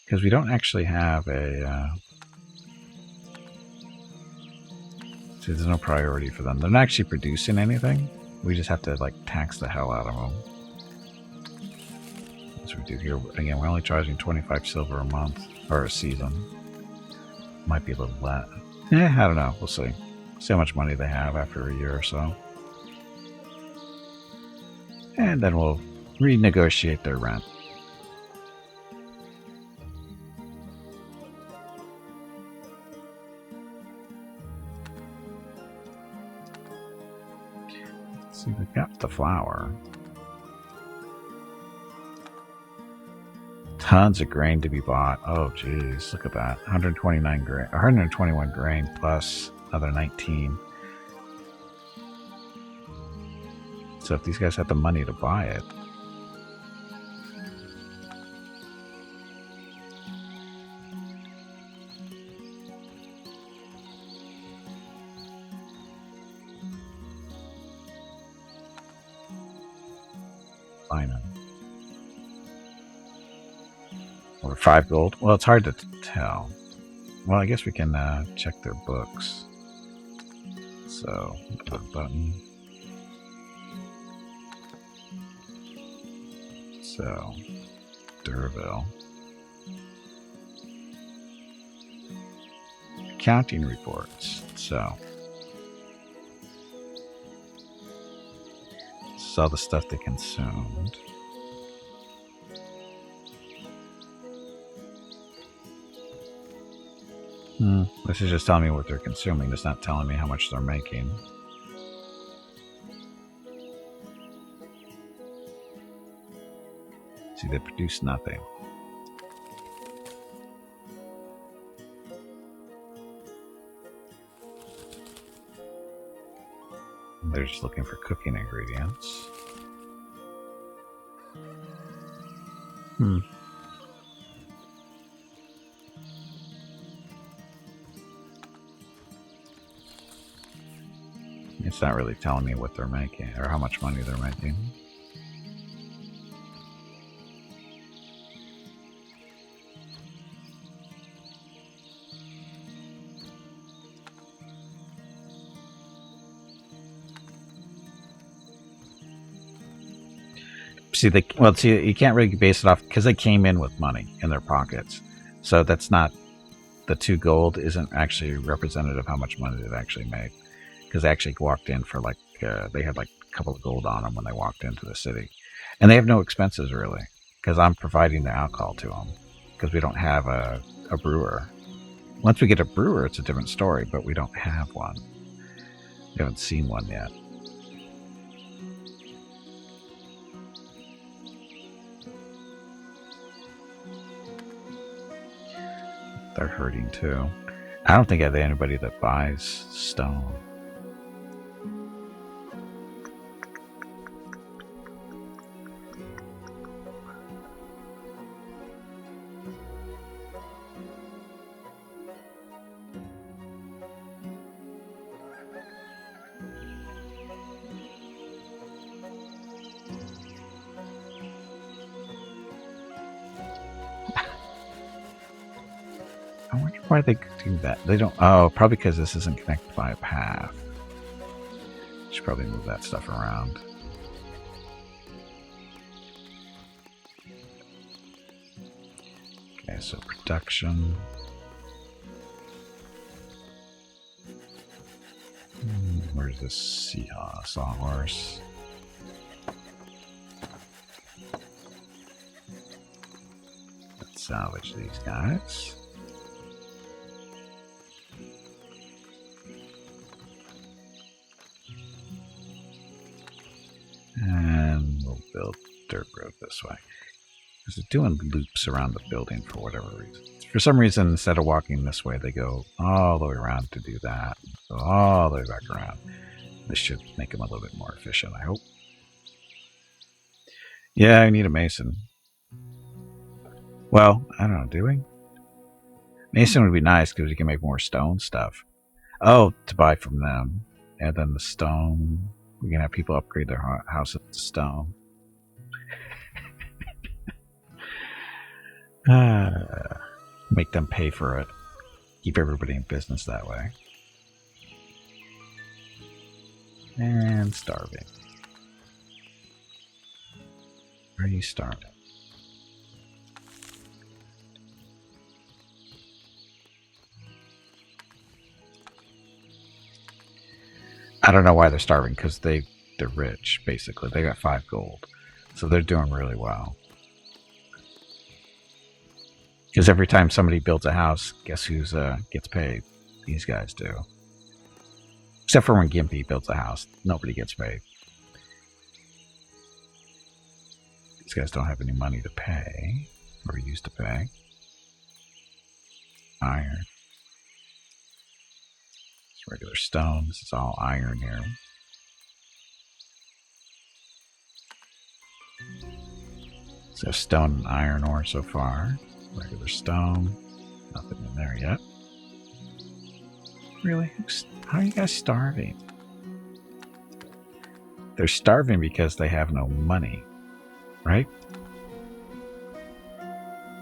S1: Because we don't actually have a... see, there's no priority for them. They're not actually producing anything. We just have to, like, tax the hell out of them. That's what we do here. Again, we're only charging 25 silver a month. Or a season. Might be a little less. I don't know. We'll see. See how much money they have after a year or so. And then we'll renegotiate their rent. See, we've got the flour. Tons of grain to be bought. Oh, geez, look at that. 129 grain, 121 grain plus another 19. So if these guys had the money to buy it. Fine. Or 5 gold. Well, it's hard to tell. Well, I guess we can check their books. So, put a button. So, Durville. Accounting reports. So, this is all the stuff they consumed. This is just telling me what they're consuming. It's not telling me how much they're making. See, they produce nothing. They're just looking for cooking ingredients. It's not really telling me what they're making or how much money they're making. See, you can't really base it off because they came in with money in their pockets. So that's not, the 2 gold isn't actually representative of how much money they've actually made. Because they actually walked in for they had like a couple of gold on them when they walked into the city. And they have no expenses really, because I'm providing the alcohol to them. Because we don't have a brewer. Once we get a brewer, it's a different story, but we don't have one. We haven't seen one yet. They're hurting too. I don't think I have anybody that buys stone. I wonder why they do that. They don't. Oh, probably because this isn't connected by a path. Should probably move that stuff around. Okay, so production. Where's this sawhorse? Let's salvage these guys. And we'll build dirt road this way. Because they're doing loops around the building for whatever reason. For some reason, instead of walking this way, they go all the way around to do that. Go all the way back around. This should make them a little bit more efficient, I hope. Yeah, I need a mason. Well, I don't know, do we? Mason would be nice because we can make more stone stuff. Oh, to buy from them. And then the stone. We can have people upgrade their houses to stone. Make them pay for it. Keep everybody in business that way. And starving. Where are you starving? I don't know why they're starving, because they're rich, basically. They got 5 gold. So they're doing really well. Because every time somebody builds a house, guess who gets paid? These guys do. Except for when Gimpy builds a house. Nobody gets paid. These guys don't have any money to pay. Or used to pay. Iron. It's regular stone. This is all iron here. So stone and iron ore so far. Regular stone. Nothing in there yet. Really? How are you guys starving? They're starving because they have no money. Right?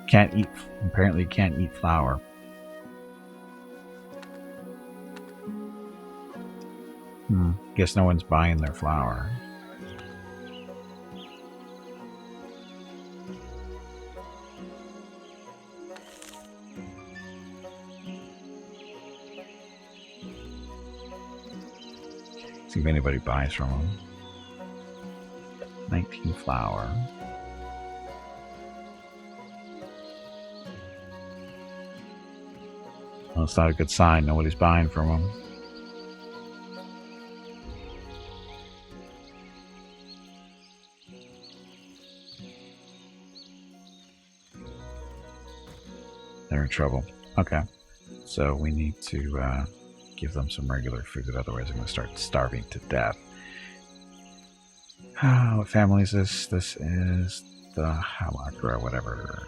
S1: Can't eat. Apparently can't eat flour. Guess no one's buying their flour. See if anybody buys from them. 19 flour. Well, it's not a good sign. Nobody's buying from them. They're in trouble. Okay. So we need to give them some regular food, otherwise they're going to start starving to death. What family is this? This is the Halak or whatever.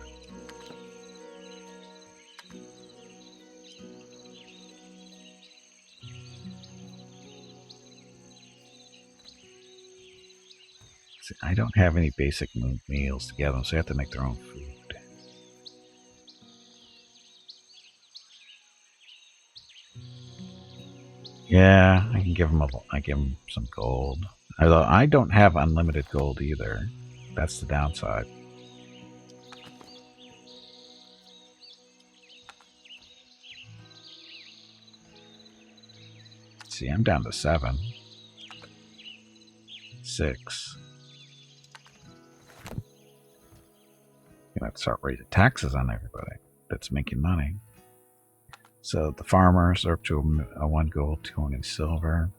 S1: See, I don't have any basic meals to give them, so they have to make their own food. Yeah, I can give them I give them some gold. Although I don't have unlimited gold either. That's the downside. See, I'm down to 7. 6. Gonna have to start raising taxes on everybody that's making money. So the farmers are up to a 1 gold, 200 silver.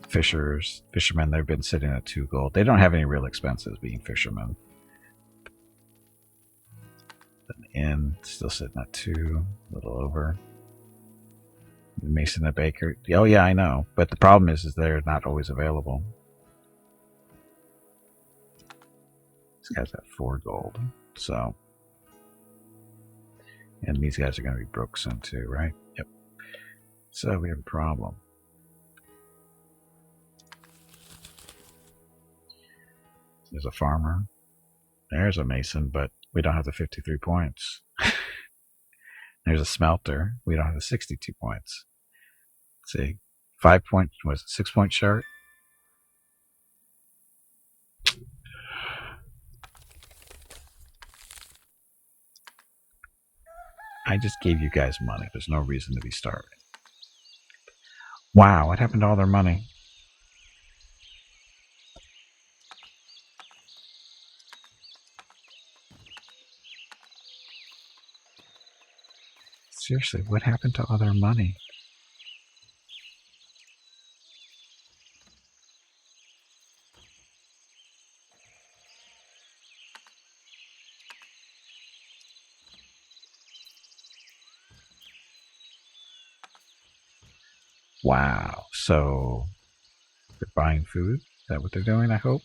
S1: Fishermen, they've been sitting at 2 gold. They don't have any real expenses being fishermen. An inn, still sitting at 2, a little over. The mason and baker. Oh yeah, I know. But the problem is they're not always available. This guy's at 4 gold. So, and these guys are going to be broke soon too, right? Yep. So we have a problem. There's a farmer. There's a mason, but we don't have the 53 points. There's a smelter. We don't have the 62 points. Let's see. 5 points. Was it 6 points short? I just gave you guys money. There's no reason to be starving. Wow, what happened to all their money? Seriously, what happened to all their money? Wow, so they're buying food? Is that what they're doing, I hope?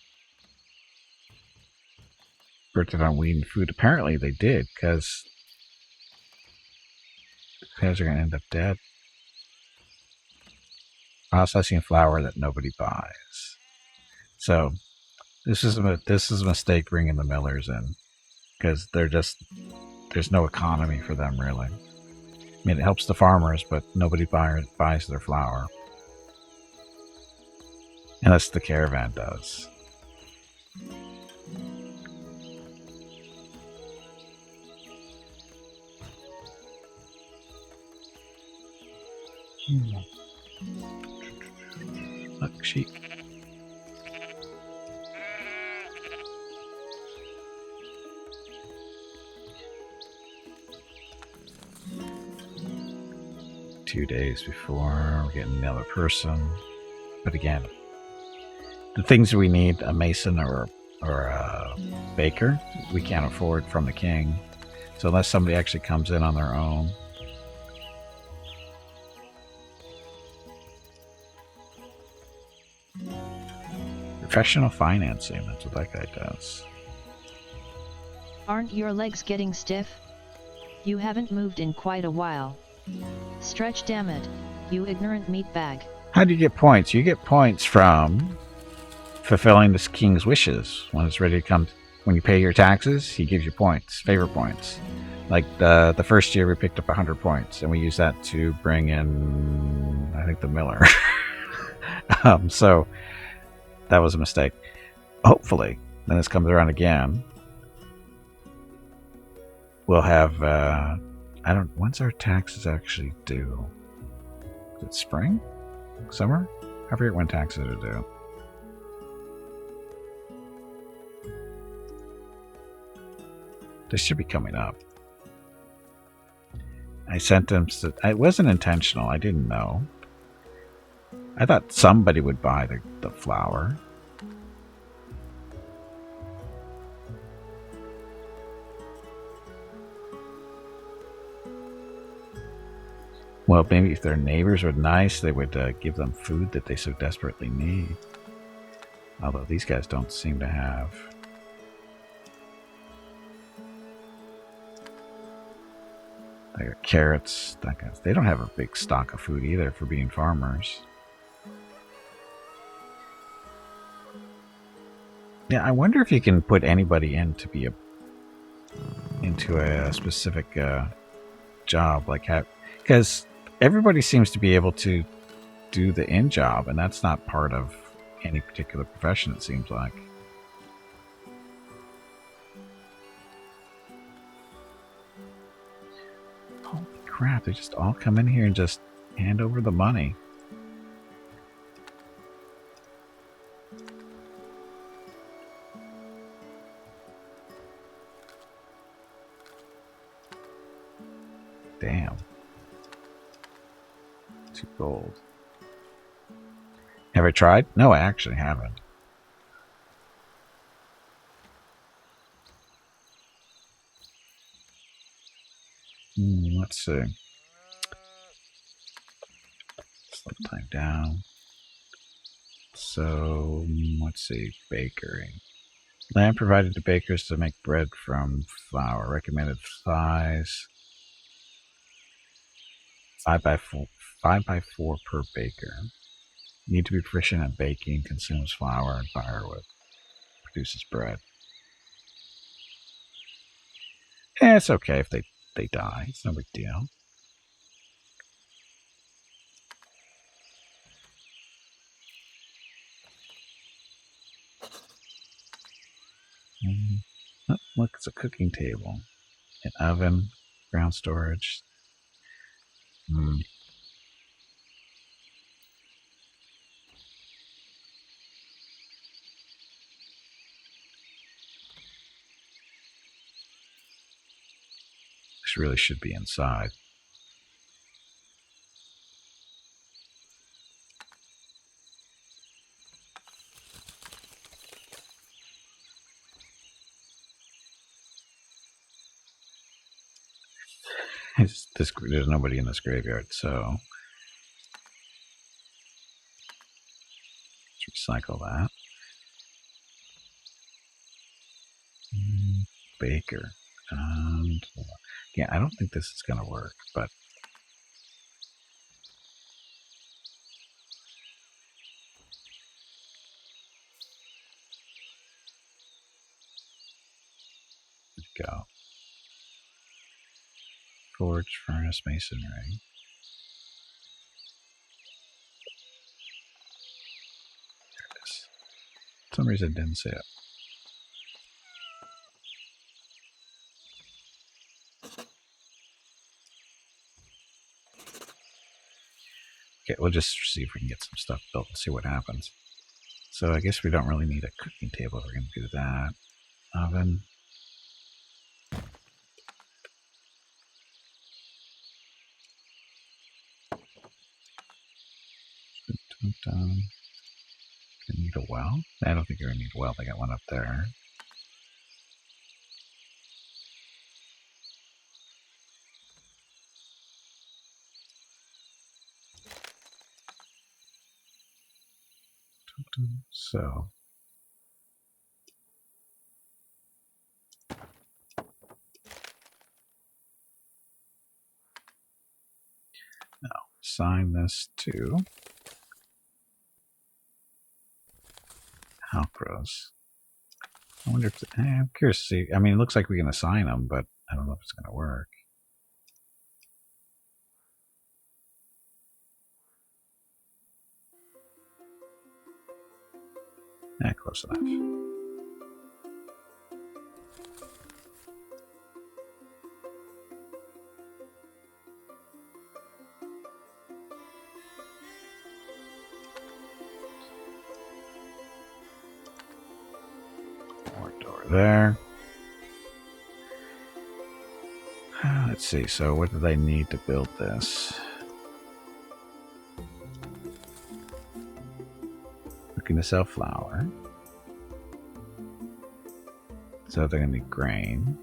S1: Birds aren't weeding food. Apparently they did, because the guys are going to end up dead. Processing flour that nobody buys. So this is a mistake bringing the millers in, because there's no economy for them really. I mean, it helps the farmers, but nobody buys their flour. Unless the caravan does. Look, sheep. Two days before we're getting another person. But again, the things we need, a mason or a baker, we can't afford from the king. So unless somebody actually comes in on their own. Professional financing, that's what that guy does.
S2: Aren't your legs getting stiff? You haven't moved in quite a while. Stretch, damn it, you ignorant meatbag.
S1: How do you get points? You get points from fulfilling the king's wishes. When it's ready to come, when you pay your taxes, he gives you points, favor points. Like the first year we picked up 100 points, and we used that to bring in, I think, the miller. So that was a mistake. Hopefully, when this comes around again, we'll have, when's our taxes actually due? Is it spring? Summer? I forget when taxes are due. They should be coming up. I sent them, it wasn't intentional, I didn't know. I thought somebody would buy the flour. Well, maybe if their neighbors were nice, they would give them food that they so desperately need. Although these guys don't seem to have. They got carrots. They don't have a big stock of food either for being farmers. Yeah, I wonder if you can put anybody in to be into a specific job, like because everybody seems to be able to do the inn job, and that's not part of any particular profession, it seems like. Holy crap, they just all come in here and just hand over the money. Damn. 2 gold. Have I tried? No, I actually haven't. Let's see. Slow time down. So, let's see. Bakery. Land provided to bakers to make bread from flour. Recommended size 5x4 per baker. Need to be proficient at baking. Consumes flour and firewood. Produces bread. It's okay if they die. It's no big deal. Oh, look, it's a cooking table. An oven. Ground storage. This really should be inside. There's nobody in this graveyard, so let's recycle that. Baker. And yeah, I don't think this is going to work, but go. Forge, furnace, masonry. There it is. For some reason, it didn't say it. Okay, we'll just see if we can get some stuff built and see what happens. So I guess we don't really need a cooking table. We're going to do that. Oven. Gonna need a well? I don't think you're gonna need a well. They got one up there. So now assign this to Halcros. I wonder if I'm curious to see. I mean, it looks like we can assign them, but I don't know if it's going to work. Close enough. More door there. Let's see. So, what do they need to build this? Looking to sell flour. So they're going to need grain.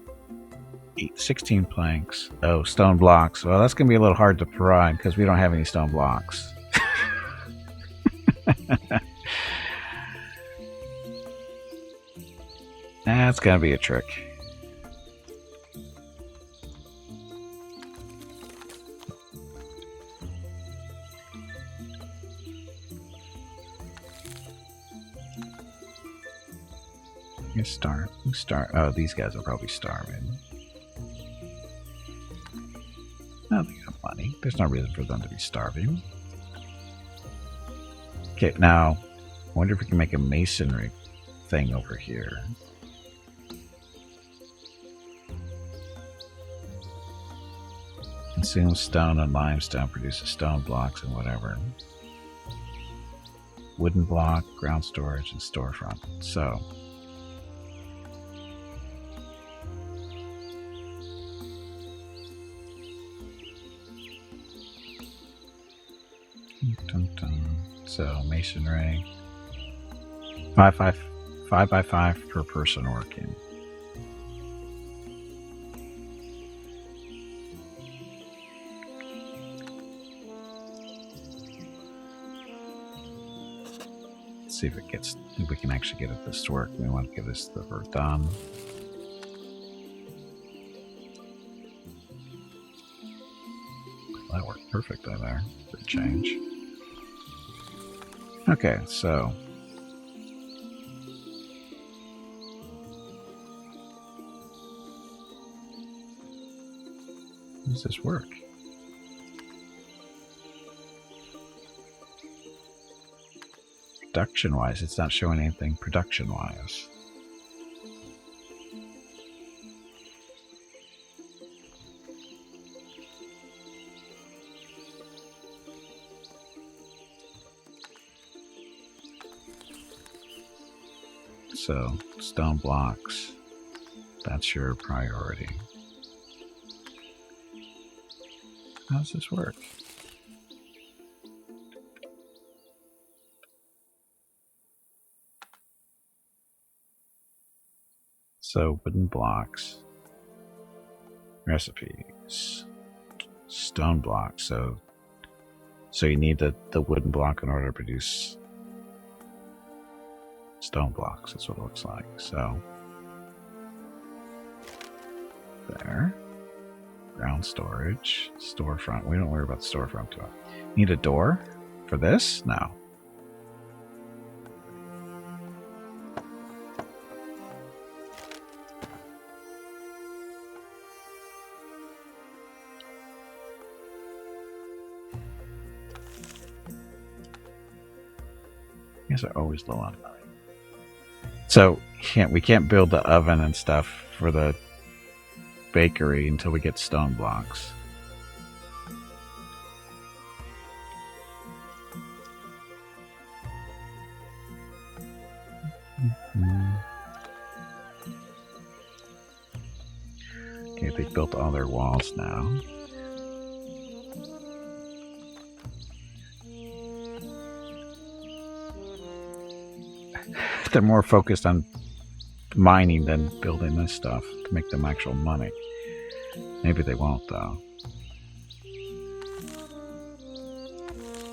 S1: 16 planks. Oh, stone blocks. Well, that's going to be a little hard to provide because we don't have any stone blocks. That's going to be a trick. Start. Oh, these guys are probably starving. No, they got money. There's no reason for them to be starving. Okay, now wonder if we can make a masonry thing over here. Consumes stone and limestone, produces stone blocks and whatever. Wooden block, ground storage, and storefront. So, so masonry, 5 by 5 per person working. See if we can actually get this to work. We want to get this done. That worked perfectly there for a change. Okay, so how does this work? Production-wise, it's not showing anything production-wise. So, stone blocks, that's your priority. How does this work? So, wooden blocks, recipes, stone blocks. So you need the wooden block in order to produce stone blocks. That's what it looks like. So, there. Ground storage, storefront. We don't worry about the storefront too much. Need a door for this? No. You guys are always low on money. So we can't build the oven and stuff for the bakery until we get stone blocks. Okay, they built all their walls now. They're more focused on mining than building this stuff to make them actual money. Maybe they won't, though.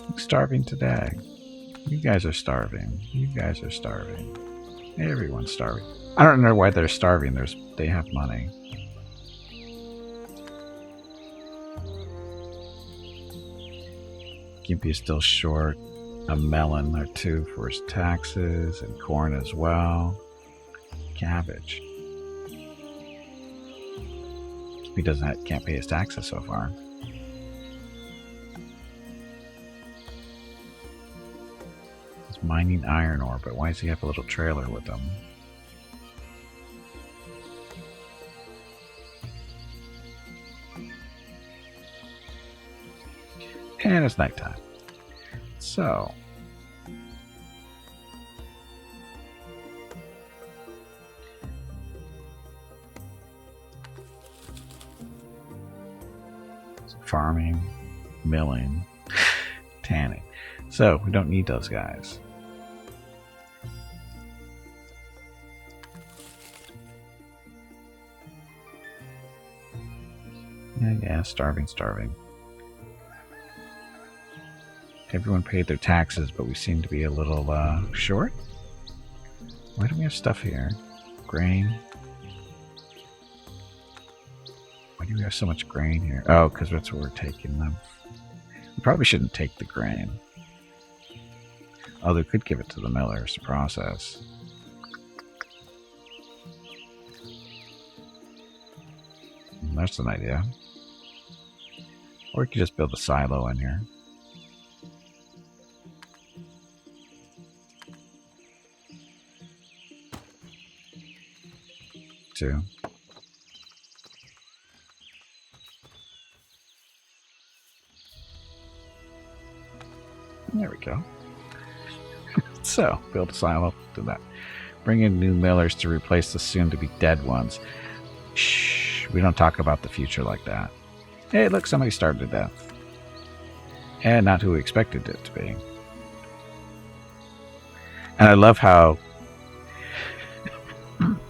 S1: I'm starving today. You guys are starving. You guys are starving. Everyone's starving. I don't know why they're starving. They have money. Gimpy is still short a melon or two for his taxes, and corn as well. Cabbage. He can't pay his taxes so far. He's mining iron ore, but why does he have a little trailer with him? And it's nighttime. So, farming, milling, tanning. So we don't need those guys. Yeah, starving. Everyone paid their taxes, but we seem to be a little short. Why do we have stuff here? Grain. Why do we have so much grain here? Oh, because that's where we're taking them. We probably shouldn't take the grain. Oh, they could give it to the millers to process. That's an idea. Or we could just build a silo in here. too. There we go. So, build a silo, do that. Bring in new millers to replace the soon-to-be dead ones. Shh, we don't talk about the future like that. Hey, look, somebody starved to death. And not who we expected it to be. And I love how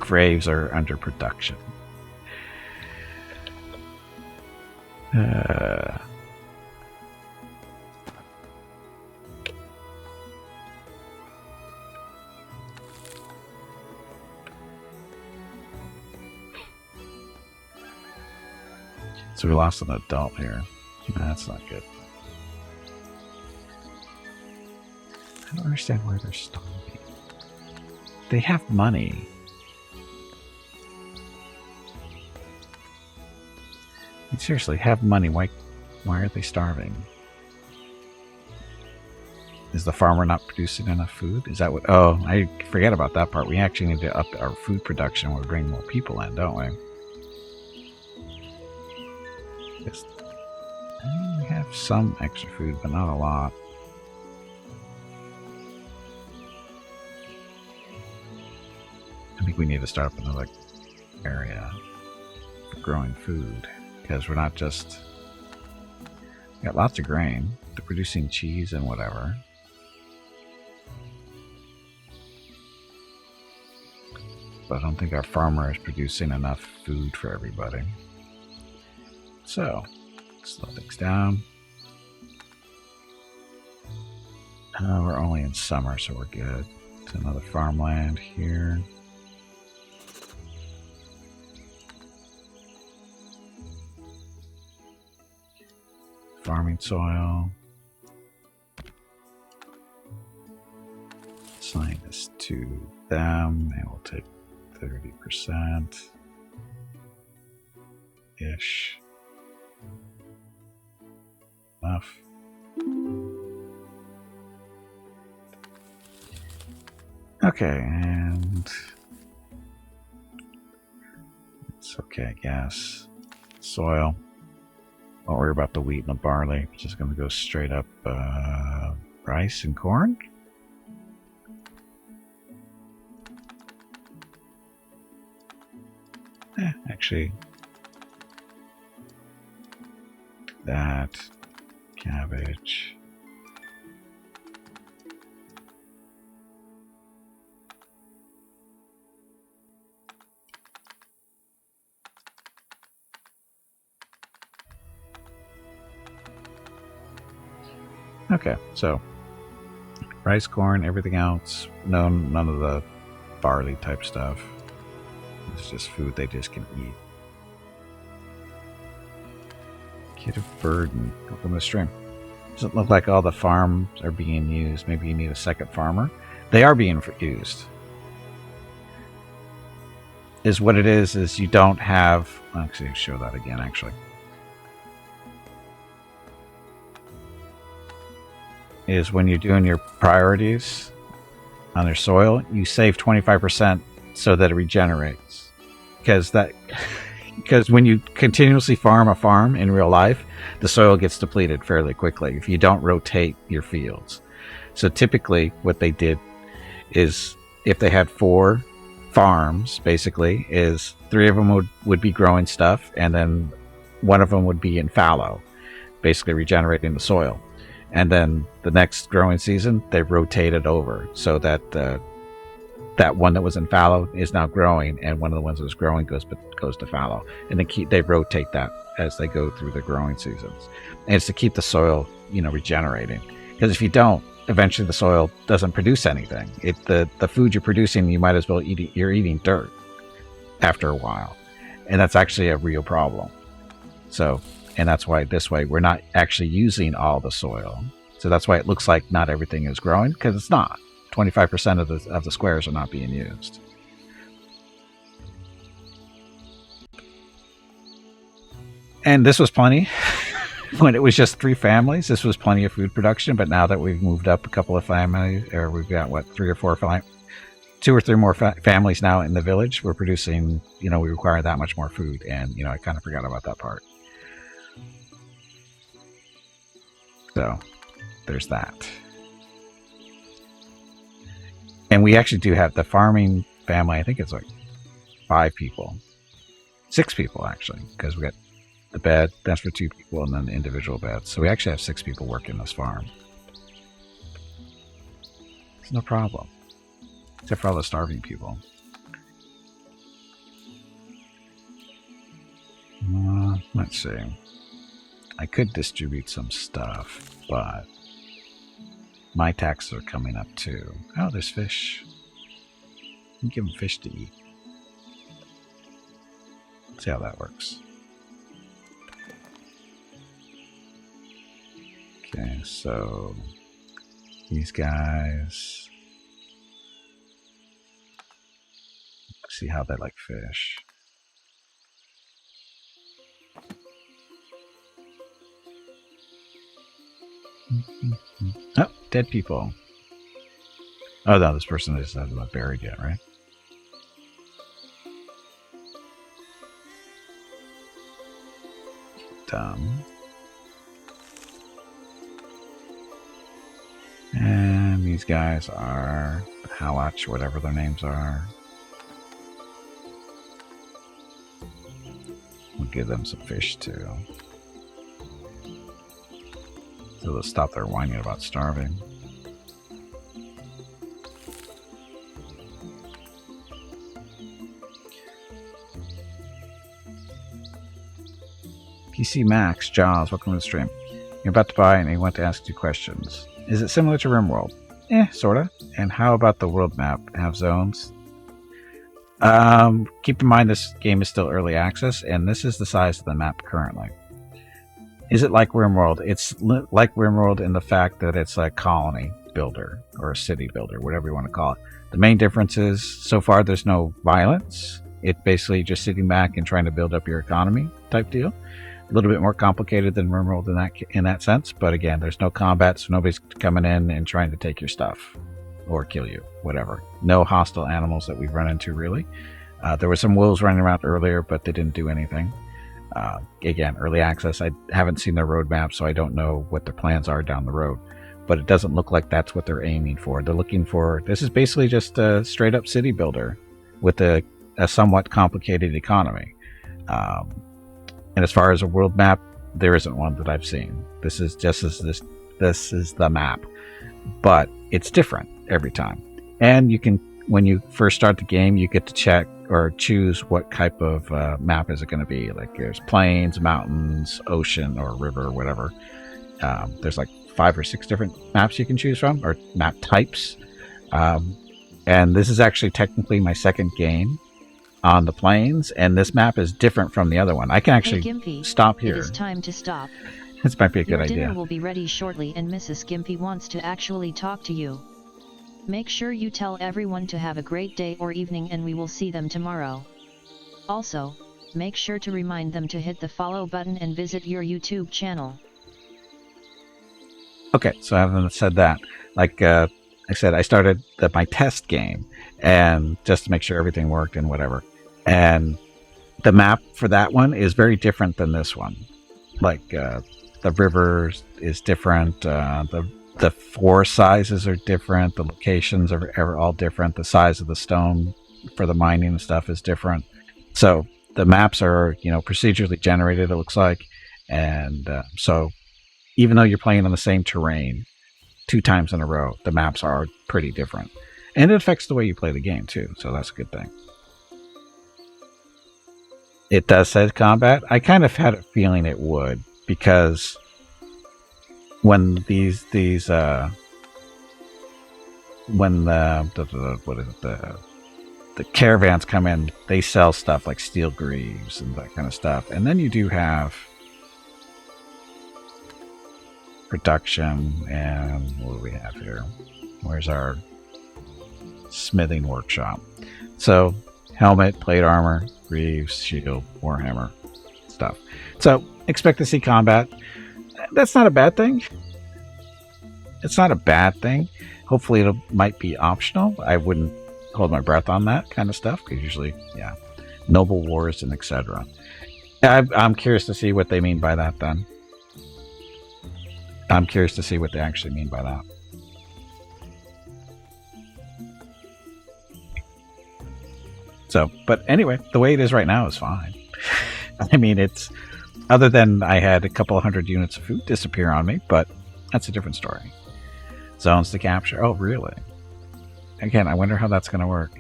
S1: graves are under production. So we lost an adult here. That's not good. I don't understand why they're starving. They have money. I mean, seriously, have money. Why are they starving? Is the farmer not producing enough food? Is that what? Oh, I forget about that part. We actually need to up our food production when we bring more people in, don't we? We have some extra food, but not a lot. I think we need to start up another area for growing food, because we're not just... We got lots of grain. They're producing cheese and whatever. But I don't think our farmer is producing enough food for everybody. So, slow things down. We're only in summer, so we're good. It's another farmland here. Farming soil. Assign this to them, and we'll take 30% ish. Enough. Okay, and it's okay, I guess. Soil. Don't worry about the wheat and the barley. It's just going to go straight up rice and corn. Actually, that cabbage. Okay, so rice, corn, everything else. No, none of the barley type stuff. It's just food they just can eat. Kid of burden. Welcome to the stream. Doesn't look like all the farms are being used. Maybe you need a second farmer. They are being used. Is what it is you don't have... Actually, I'll show that again, actually. Is when you're doing your priorities on their soil, you save 25% so that it regenerates. Because when you continuously farm a farm in real life, the soil gets depleted fairly quickly if you don't rotate your fields. So typically what they did is, if they had 4 farms, basically, is 3 of them would be growing stuff, and then 1 of them would be in fallow, basically regenerating the soil. And then the next growing season, they rotate it over so that that one that was in fallow is now growing, and one of the ones that was growing goes to fallow. And they rotate that as they go through the growing seasons. And it's to keep the soil, regenerating. Because if you don't, eventually the soil doesn't produce anything. The food you're producing, you might as well eat it. You're eating dirt after a while, and that's actually a real problem. So. And that's why this way we're not actually using all the soil. So that's why it looks like not everything is growing, because it's not. 25% of the squares are not being used. And this was plenty. When it was just 3 families, this was plenty of food production. But now that we've moved up a couple of families, or we've got 3 or 4 2 or 3 more families now in the village. We're producing, we require that much more food, and I kind of forgot about that part. So there's that. And we actually do have the farming family. I think it's like 5 people, 6 people actually, because we got the bed that's for 2 people, and then the individual beds. So we actually have 6 people working this farm. It's no problem, except for all the starving people. Let's see. I could distribute some stuff, but my taxes are coming up too. Oh, there's fish. You can give them fish to eat. Let's see how that works. Okay, so these guys. Let's see how they like fish. Oh, dead people. Oh no, this person is not buried yet, right? Dumb. And these guys are Halach, whatever their names are. We'll give them some fish too. So they'll stop their whining about starving. PC Max, Jaws, welcome to the stream. You're about to buy and he went to ask 2 questions. Is it similar to RimWorld? Sorta. And how about the world map? Have zones? Keep in mind this game is still early access, and this is the size of the map currently. Is it like RimWorld? It's like RimWorld in the fact that it's a colony builder or a city builder, whatever you want to call it. The main difference is, so far, there's no violence. It's basically just sitting back and trying to build up your economy type deal. A little bit more complicated than RimWorld in that sense, but again, there's no combat, so nobody's coming in and trying to take your stuff or kill you, whatever. No hostile animals that we've run into, really. There were some wolves running around earlier, but they didn't do anything. Again, early access. I haven't seen their roadmap, so I don't know what their plans are down the road. But it doesn't look like that's what they're aiming for. They're looking for... This is basically just a straight-up city builder with a somewhat complicated economy. And as far as a world map, there isn't one that I've seen. This is just as this is the map. But it's different every time. And you can, when you first start the game, you get to check or choose what type of map is it going to be. Like there's plains, mountains, ocean, or river, or whatever. There's like 5 or 6 different maps you can choose from, or map types. And this is actually technically my 2nd game on the plains, and this map is different from the other one. I can actually
S2: Gimpy,
S1: stop here.
S2: It is time to stop.
S1: This might be a good idea.
S2: Your dinner will be ready shortly, and Mrs. Gimpy wants to actually talk to you. Make sure you tell everyone to have a great day or evening, and we will see them tomorrow. Also, make sure to remind them to hit the follow button and visit your YouTube channel.
S1: Okay, so having said that, like I said, I started my test game, and just to make sure everything worked and whatever. And the map for that one is very different than this one. Like the river is different, the forest sizes are different, the locations are all different, the size of the stone for the mining and stuff is different. So the maps are, procedurally generated, it looks like. And so even though you're playing on the same terrain 2 times in a row, the maps are pretty different. And it affects the way you play the game too, so that's a good thing. It does say combat. I kind of had a feeling it would, because when when the caravans come in, they sell stuff like steel greaves and that kind of stuff. And then you do have production, and what do we have here? Where's our smithing workshop? So helmet, plate armor, greaves, shield, warhammer stuff. So expect to see combat. That's not a bad thing. It's not a bad thing. Hopefully it might be optional. I wouldn't hold my breath on that kind of stuff, because usually, yeah, noble wars and etc. I'm curious to see what they mean by that. Then I'm curious to see what they actually mean by that. So, but anyway, the way it is right now is fine. I mean, it's other than I had a couple 100 units of food disappear on me, but that's a different story. Zones to capture. Oh, really? Again, I wonder how that's going to work.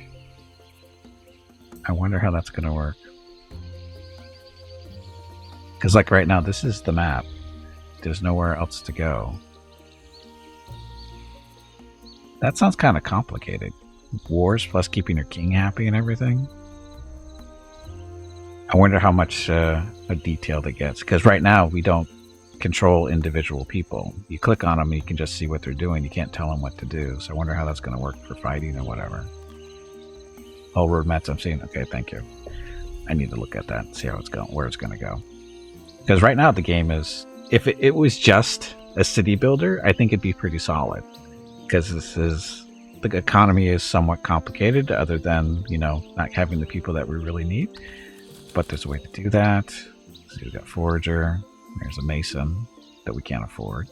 S1: I wonder how that's going to work. Because, like, right now, this is the map. There's nowhere else to go. That sounds kind of complicated. Wars plus keeping your king happy and everything. I wonder how much detailed it gets. Because right now, we don't control individual people. You click on them and you can just see what they're doing. You can't tell them what to do. So I wonder how that's going to work for fighting or whatever. Oh, road maps I'm seeing. Okay, thank you. I need to look at that and see how it's going, where it's going to go. Because right now the game is, if it was just a city builder, I think it'd be pretty solid. Because the economy is somewhat complicated, other than, you know, not having the people that we really need. But there's a way to do that. So we've got forager. There's a mason that we can't afford.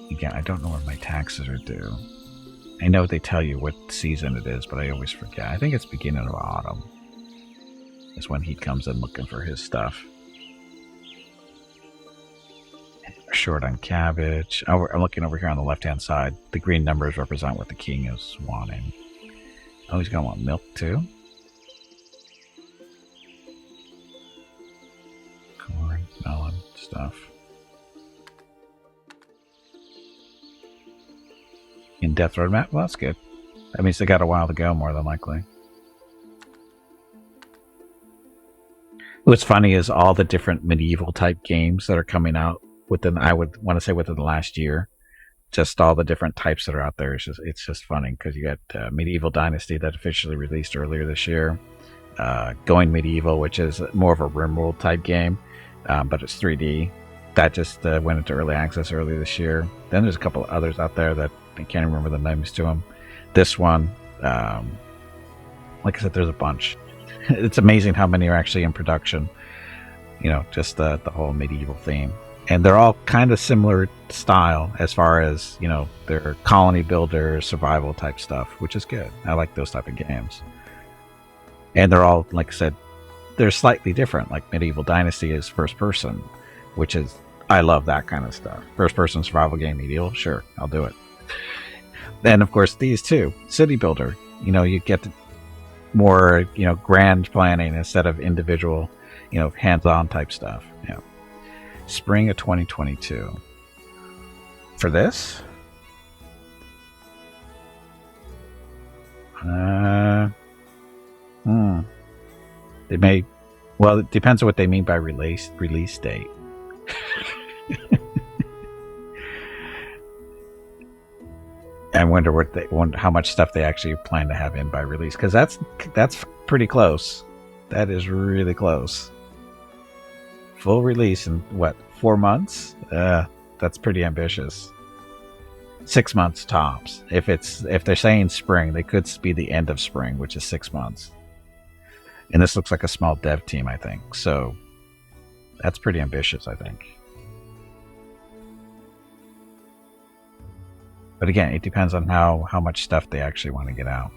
S1: Again, I don't know what my taxes are due. I know they tell you what season it is, but I always forget. I think it's beginning of autumn. Is when he comes in looking for his stuff. Short on cabbage. Oh, I'm looking over here on the left-hand side. The green numbers represent what the king is wanting. Oh, he's going to want milk too? Corn, melon, stuff. In-depth roadmap? Well, that's good. That means they got a while to go, more than likely. What's funny is all the different medieval type games that are coming out within, I would want to say within the last year. Just all the different types that are out there. It's just funny because you got Medieval Dynasty that officially released earlier this year. Going Medieval, which is more of a RimWorld type game, but it's 3D. That just went into early access earlier this year. Then there's a couple of others out there that I can't remember the names to them. This one, like I said, there's a bunch. It's amazing how many are actually in production. You know, just the whole medieval theme. And they're all kind of similar style as far as, you know, they're colony builder, survival type stuff, which is good. I like those type of games. And they're all, like I said, they're slightly different. Like Medieval Dynasty is first person, which is, I love that kind of stuff. First person survival game, medieval, sure, I'll do it. Then, of course, these two, City Builder, you know, you get more, you know, grand planning instead of individual, you know, hands-on type stuff. You know. Spring of 2022. For this? They may, well, it depends on what they mean by release date. I wonder how much stuff they actually plan to have in by release, because that's pretty close. That is really close. Full release in what, 4 months? That's pretty ambitious. 6 months tops. If they're saying spring, they could be the end of spring, which is 6 months. And this looks like a small dev team, I think. So that's pretty ambitious, I think. But again, it depends on how much stuff they actually want to get out.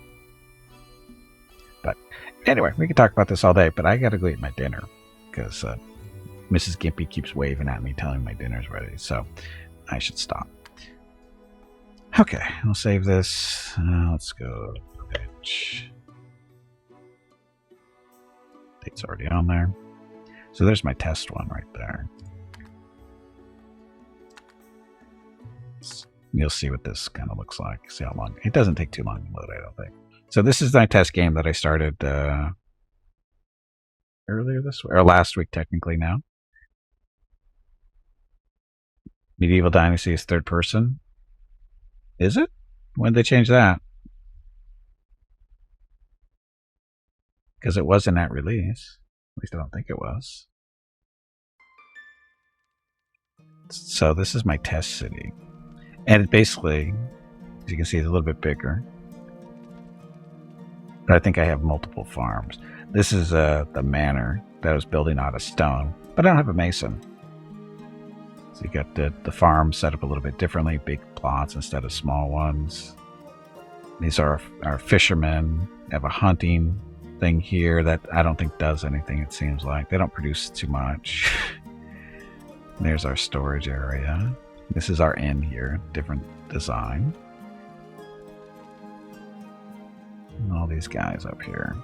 S1: But anyway, we can talk about this all day, but I gotta go eat my dinner because Mrs. Gimpy keeps waving at me, telling me my dinner's ready. So I should stop. Okay, I'll save this. Let's go. Pitch. Date's already on there. So there's my test one right there. You'll see what this kind of looks like. See how long. It doesn't take too long to load, I don't think. So this is my test game that I started earlier this week, or last week technically now. Medieval Dynasty is third person. Is it? When did they change that? Because it wasn't at release. At least I don't think it was. So this is my test city. And it basically, As you can see, it's a little bit bigger. But I think I have multiple farms. This is the manor that I was building out of stone, but I don't have a mason. So you got the farm set up a little bit differently, big plots instead of small ones. These are our fishermen. They have a hunting thing here that I don't think does anything, it seems like. They don't produce too much. There's our storage area. This is our inn here, different design. And all these guys up here.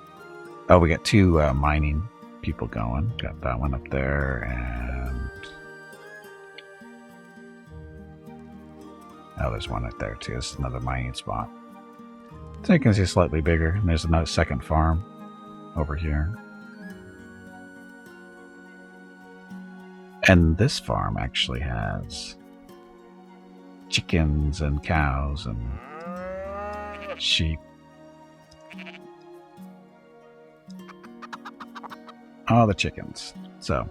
S1: Oh, we got two mining people going. Got that one up there, and oh, there's one right there too. This is another mining spot. So you can see slightly bigger. And there's another second farm over here. And this farm actually has chickens and cows and sheep. All the chickens. So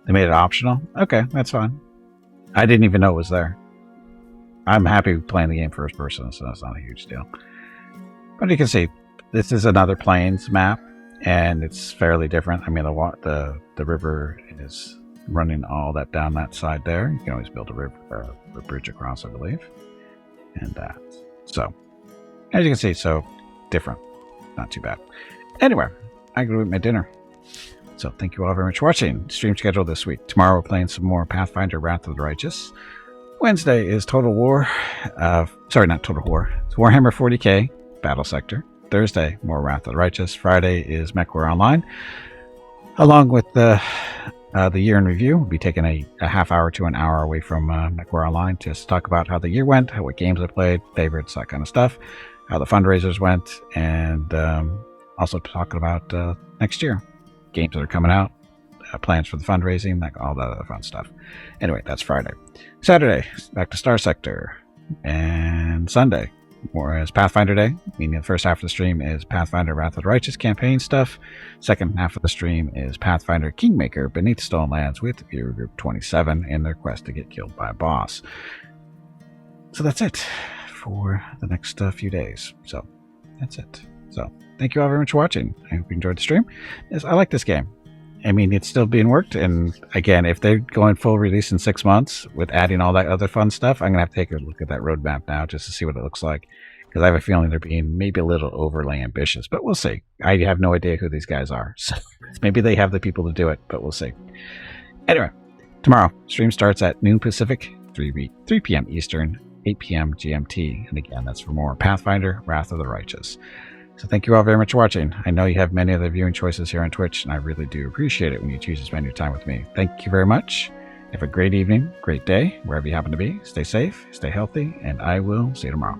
S1: they made it optional. Okay, that's fine. I didn't even know it was there. I'm happy playing the game first person, so that's not a huge deal. But you can see, this is another plains map, and it's fairly different. I mean, the river is running all that down that side there. You can always build a bridge across, I believe. And that. So, as you can see, so different. Not too bad. Anyway, I can go eat my dinner. So, thank you all very much for watching. Stream schedule this week. Tomorrow we're playing some more Pathfinder Wrath of the Righteous. Wednesday is Total War. Sorry, not Total War. It's Warhammer 40k, Battle Sector. Thursday, more Wrath of the Righteous. Friday is MechWar Online. Along with the year in review, we'll be taking a half hour to an hour away from MechWar Online to talk about how the year went, what games I played, favorites, that kind of stuff, how the fundraisers went, and also talking about next year, games that are coming out, plans for the fundraising, like all that other fun stuff. Anyway, that's Friday. Saturday, back to Star Sector. And Sunday, more as Pathfinder Day, meaning the first half of the stream is Pathfinder Wrath of the Righteous campaign stuff. Second half of the stream is Pathfinder Kingmaker Beneath Stone Lands with Viewer Group 27 in their quest to get killed by a boss. So that's it for the next few days. So that's it. So thank you all very much for watching. I hope you enjoyed the stream. Yes, I like this game. I mean, it's still being worked, and again, if they're going full release in 6 months with adding all that other fun stuff, I'm going to have to take a look at that roadmap now just to see what it looks like, because I have a feeling they're being maybe a little overly ambitious, but we'll see. I have no idea who these guys are, so maybe they have the people to do it, but we'll see. Anyway, tomorrow, stream starts at noon Pacific, 3 p.m. Eastern, 8 p.m. GMT, and again, that's for more Pathfinder Wrath of the Righteous. So thank you all very much for watching. I know you have many other viewing choices here on Twitch, and I really do appreciate it when you choose to spend your time with me. Thank you very much. Have a great evening, great day, wherever you happen to be. Stay safe, stay healthy, and I will see you tomorrow.